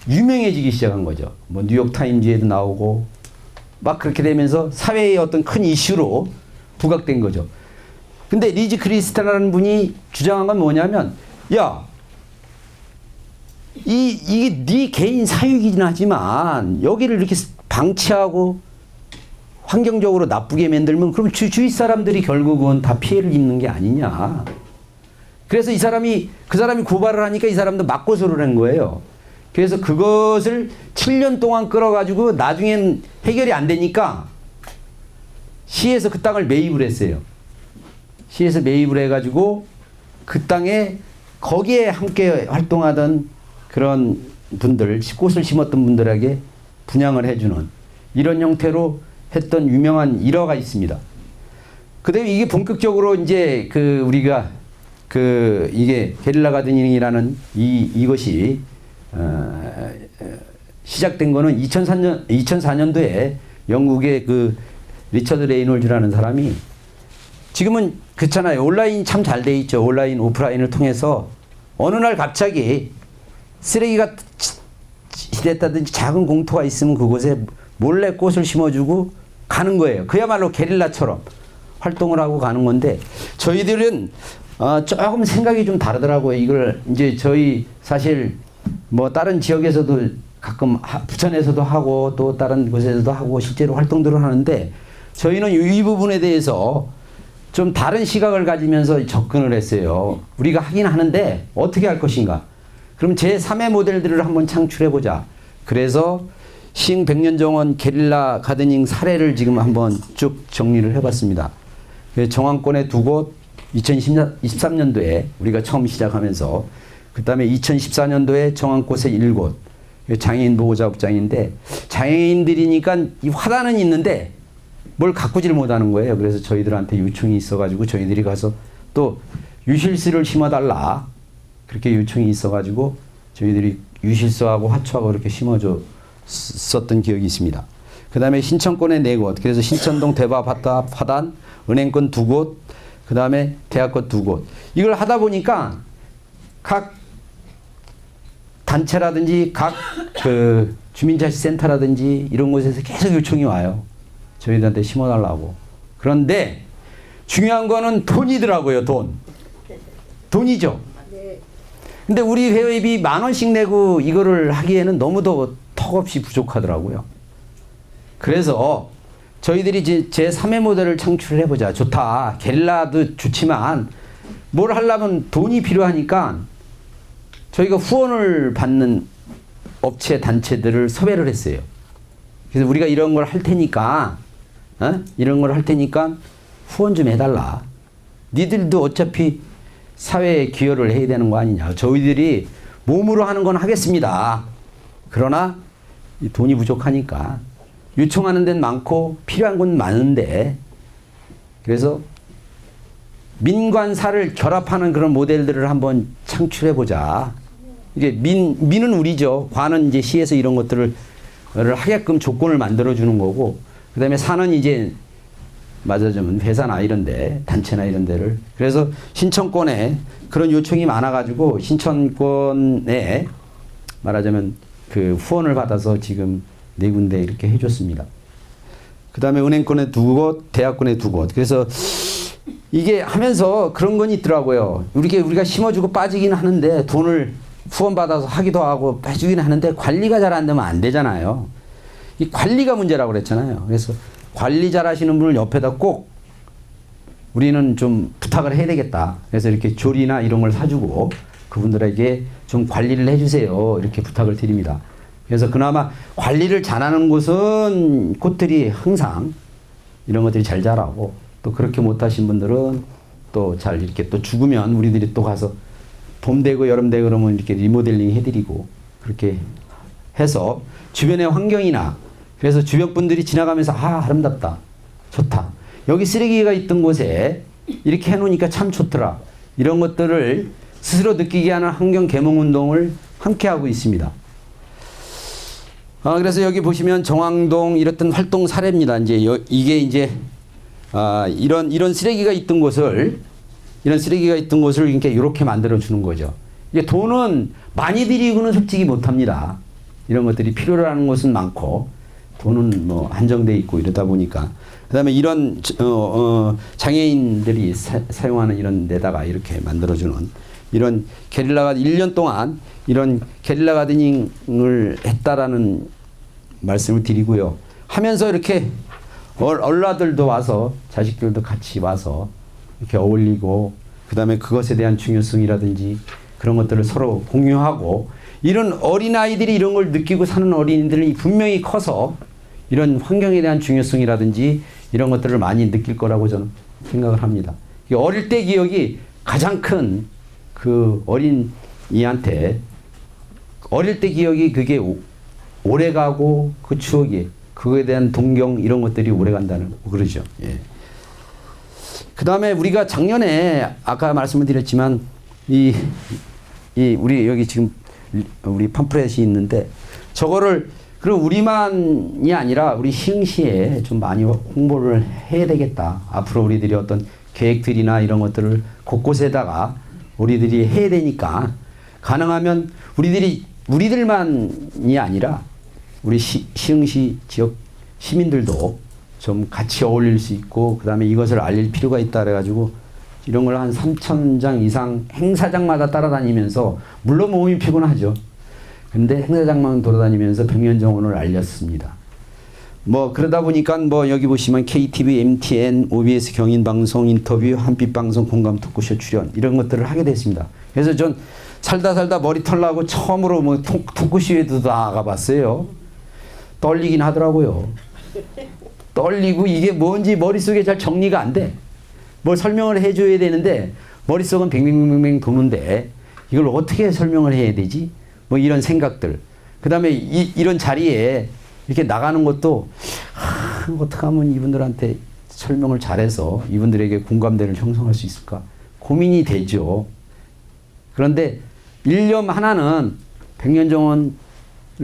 유명해지기 시작한 거죠. 뭐 뉴욕타임즈에도 나오고 막 그렇게 되면서 사회의 어떤 큰 이슈로 부각된 거죠. 근데 리즈 크리스타라는 분이 주장한 건 뭐냐면 야, 이게 네 개인 사유이긴 하지만 여기를 이렇게 방치하고 환경적으로 나쁘게 만들면 그럼 주위 사람들이 결국은 다 피해를 입는 게 아니냐. 그래서 그 사람이 고발을 하니까 이 사람도 맞고소를 한 거예요. 그래서 그것을 7년 동안 끌어가지고 나중엔 해결이 안 되니까 시에서 그 땅을 매입을 했어요. 시에서 매입을 해가지고 그 땅에 거기에 함께 활동하던 그런 분들, 꽃을 심었던 분들에게 분양을 해주는 이런 형태로 했던 유명한 일화가 있습니다. 그다음에 이게 본격적으로 이제 우리가 이게 게릴라 가드닝이라는 이것이 시작된 거는 2004년도에 영국의 리처드 레이놀즈라는 사람이 지금은 그렇잖아요. 온라인 참 잘 돼 있죠. 온라인 오프라인을 통해서 어느 날 갑자기 쓰레기가 됐다든지 작은 공터가 있으면 그곳에 몰래 꽃을 심어주고 가는 거예요. 그야말로 게릴라처럼 활동을 하고 가는 건데 저희들은 조금 생각이 좀 다르더라고요. 이걸 이제 저희 사실 뭐 다른 지역에서도 가끔 부천에서도 하고 또 다른 곳에서도 하고 실제로 활동들을 하는데 저희는 이 부분에 대해서 좀 다른 시각을 가지면서 접근을 했어요. 우리가 하긴 하는데 어떻게 할 것인가. 그럼 제3의 모델들을 한번 창출해보자. 그래서 시흥 백년정원 게릴라 가드닝 사례를 지금 한번 쭉 정리를 해봤습니다. 정안권에 2곳 2023년도에 우리가 처음 시작하면서 그 다음에 2014년도에 정안꽃에 1곳 장애인 보호자업장인데 장애인들이니까 이 화단은 있는데 뭘 가꾸질 못하는 거예요. 그래서 저희들한테 요청이 있어가지고 저희들이 가서 또 유실수를 심어달라 그렇게 요청이 있어가지고 저희들이 유실수하고 화초하고 이렇게 심어줘 썼던 기억이 있습니다. 그 다음에 신천권에 4곳, 그래서 신천동 대밥 화단, 은행권 2곳, 그 다음에 대학권 2곳. 이걸 하다 보니까 각 단체라든지 각 그 주민자치센터라든지 이런 곳에서 계속 요청이 와요. 저희들한테 심어달라고. 그런데 중요한 거는 돈이더라고요. 돈이죠. 근데 우리 회원비 10,000원씩 내고 이거를 하기에는 너무도 턱없이 부족하더라고요. 그래서 저희들이 이제 제3의 모델을 창출을 해보자. 좋다. 게릴라도 좋지만 뭘 하려면 돈이 필요하니까 저희가 후원을 받는 업체 단체들을 섭외를 했어요. 그래서 우리가 이런 걸 할 테니까 이런 걸 할 테니까 후원 좀 해달라. 니들도 어차피 사회에 기여를 해야 되는 거 아니냐. 저희들이 몸으로 하는 건 하겠습니다. 그러나 이 돈이 부족하니까 요청하는 데는 많고 필요한 건 많은데 그래서 민관사를 결합하는 그런 모델들을 한번 창출해보자. 이게 민은 우리죠. 관은 이제 시에서 이런 것들을 하게끔 조건을 만들어주는 거고 그 다음에 사는 이제 맞아주면 회사나 이런데 단체나 이런 데를 그래서 신천권에 그런 요청이 많아가지고 신천권에 말하자면 그 후원을 받아서 지금 4군데 이렇게 해줬습니다. 그 다음에 은행권에 2곳, 대학권에 2곳. 그래서 이게 하면서 그런 건 있더라고요. 우리가 심어주고 빠지긴 하는데 돈을 후원받아서 하기도 하고 해주긴 하는데 관리가 잘 안 되면 안 되잖아요. 이 관리가 문제라고 그랬잖아요. 그래서 관리 잘 하시는 분을 옆에다 꼭 우리는 좀 부탁을 해야 되겠다. 그래서 이렇게 조리나 이런 걸 사주고 그분들에게 좀 관리를 해주세요. 이렇게 부탁을 드립니다. 그래서 그나마 관리를 잘하는 곳은 꽃들이 항상 이런 것들이 잘 자라고 또 그렇게 못하신 분들은 또 잘 이렇게 또 죽으면 우리들이 또 가서 봄 되고 여름 되고 그러면 이렇게 리모델링 해드리고 그렇게 해서 주변의 환경이나 그래서 주변 분들이 지나가면서 아름답다 좋다 여기 쓰레기가 있던 곳에 이렇게 해놓으니까 참 좋더라 이런 것들을 스스로 느끼게 하는 환경 계몽 운동을 함께 하고 있습니다. 그래서 여기 보시면 정왕동 이랬던 활동 사례입니다. 이게 이제 이런 쓰레기가 있던 곳을 이렇게 만들어 주는 거죠. 이게 돈은 많이 들이고는 솔직히 못합니다. 이런 것들이 필요로 하는 것은 많고 돈은 뭐 한정돼 있고 이러다 보니까 그다음에 이런 장애인들이 사용하는 이런 데다가 이렇게 만들어 주는 이런 게릴라 1년 동안 이런 게릴라 가드닝을 했다라는 말씀을 드리고요. 하면서 이렇게 얼라들도 와서 자식들도 같이 와서 이렇게 어울리고 그다음에 그것에 대한 중요성이라든지 그런 것들을 서로 공유하고 이런 어린아이들이 이런 걸 느끼고 사는 어린이들이 분명히 커서 이런 환경에 대한 중요성이라든지 이런 것들을 많이 느낄 거라고 저는 생각을 합니다. 어릴 때 기억이 가장 큰 그 어린이한테 어릴 때 기억이 그게 오래가고 그 추억이 그거에 대한 동경 이런 것들이 오래간다는 그러죠. 예. 그 다음에 우리가 작년에 아까 말씀을 드렸지만 우리 여기 지금 우리 팜플렛이 있는데 저거를 그럼 우리만이 아니라 우리 시흥시에 좀 많이 홍보를 해야 되겠다. 앞으로 우리들이 어떤 계획들이나 이런 것들을 곳곳에다가 우리들이 해야 되니까 가능하면 우리들만이 아니라 우리 시흥시 지역 시민들도 좀 같이 어울릴 수 있고 그 다음에 이것을 알릴 필요가 있다 그래가지고 이런 걸 한 3,000장 이상 행사장마다 따라다니면서 물론 몸이 피곤하죠. 근데 행사장만 돌아다니면서 백년정원을 알렸습니다. 뭐 그러다 보니까 뭐 여기 보시면 KTV, MTN, OBS 경인방송, 인터뷰, 한빛방송, 공감 토크쇼 출연 이런 것들을 하게 됐습니다. 그래서 전 살다 머리 털라고 처음으로 뭐 토크쇼에도 나가봤어요. 떨리긴 하더라고요. 떨리고 이게 뭔지 머릿속에 잘 정리가 안 돼. 뭘 설명을 해줘야 되는데 머릿속은 뱅뱅뱅뱅 도는데 이걸 어떻게 설명을 해야 되지? 뭐 이런 생각들. 그다음에 이런 자리에 이렇게 나가는 것도 어떻게 하면 이분들한테 설명을 잘해서 이분들에게 공감대를 형성할 수 있을까 고민이 되죠. 그런데 일념 하나는 백년정원을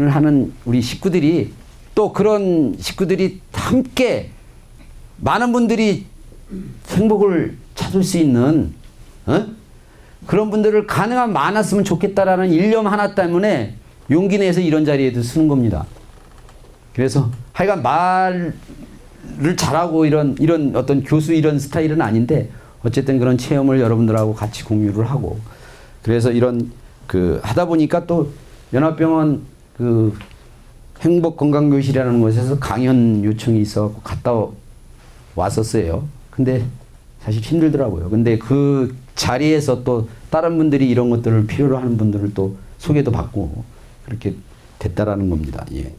하는 우리 식구들이 또 그런 식구들이 함께 많은 분들이 행복을 찾을 수 있는 그런 분들을 가능한 많았으면 좋겠다라는 일념 하나 때문에 용기 내서 이런 자리에도 쓰는 겁니다. 그래서 하여간 말을 잘하고 이런 어떤 교수 이런 스타일은 아닌데 어쨌든 그런 체험을 여러분들하고 같이 공유를 하고 그래서 이런 하다 보니까 또 연합병원 행복건강교실이라는 곳에서 강연 요청이 있어 갔다 왔었어요. 근데 사실 힘들더라고요. 근데 그 자리에서 또 다른 분들이 이런 것들을 필요로 하는 분들을 또 소개도 받고 그렇게 됐다라는 겁니다. 예.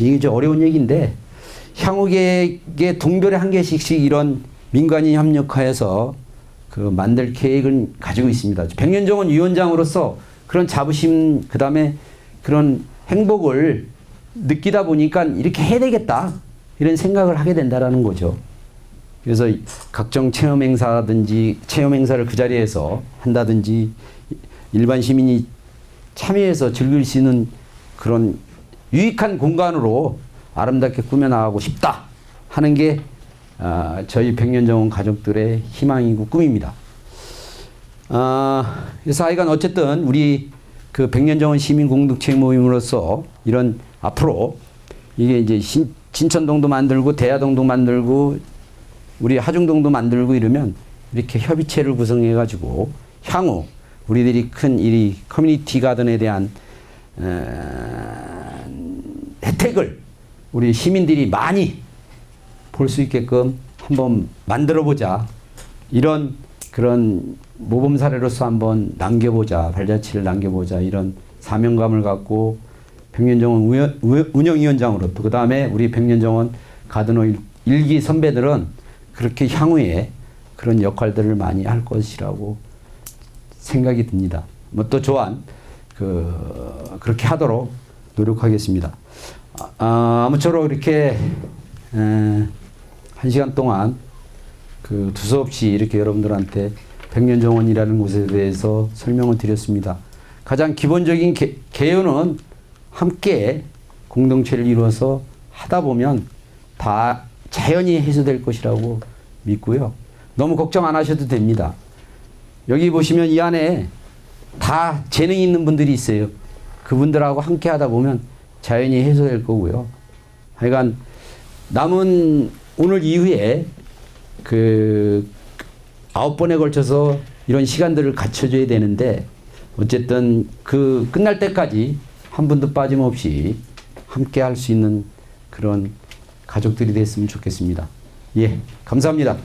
이게 좀 어려운 얘기인데 향후계획에 동별에 한 개씩씩 이런 민간이 협력하여서 만들 계획을 가지고 있습니다. 백년정원 위원장으로서 그런 자부심 그다음에 그런 행복을 느끼다 보니까 이렇게 해야 되겠다 이런 생각을 하게 된다라는 거죠. 그래서 각종 체험 행사든지 체험 행사를 그 자리에서 한다든지 일반 시민이 참여해서 즐길 수 있는 그런 유익한 공간으로 아름답게 꾸며나가고 싶다 하는 게 저희 백년정원 가족들의 희망이고 꿈입니다. 그래서 하여간 어쨌든 우리 백년정원 시민 공동체 모임으로서 이런 앞으로 이게 이제 진천동도 만들고 대야동도 만들고 우리 하중동도 만들고 이러면 이렇게 협의체를 구성해 가지고 향후 우리들이 큰 이 커뮤니티 가든에 대한 혜택을 우리 시민들이 많이 볼 수 있게끔 한번 만들어 보자. 이런 그런 모범 사례로서 한번 남겨보자. 발자취를 남겨보자. 이런 사명감을 갖고 백년정원 운영위원장으로 또 그다음에 우리 백년정원 가든호 일기 선배들은 그렇게 향후에 그런 역할들을 많이 할 것이라고 생각이 듭니다. 뭐 또 또한 그렇게 하도록 노력하겠습니다. 아무쪼록 이렇게 1시간 동안 두서없이 이렇게 여러분들한테 백년정원이라는 곳에 대해서 설명을 드렸습니다. 가장 기본적인 개요는 함께 공동체를 이루어서 하다 보면 다 자연히 해소될 것이라고 믿고요. 너무 걱정 안 하셔도 됩니다. 여기 보시면 이 안에 다 재능이 있는 분들이 있어요. 그분들하고 함께 하다 보면 자연히 해소될 거고요. 하여간 남은 오늘 이후에 9번에 걸쳐서 이런 시간들을 갖춰줘야 되는데 어쨌든 끝날 때까지 한 분도 빠짐없이 함께 할 수 있는 그런 가족들이 됐으면 좋겠습니다. 예, 감사합니다.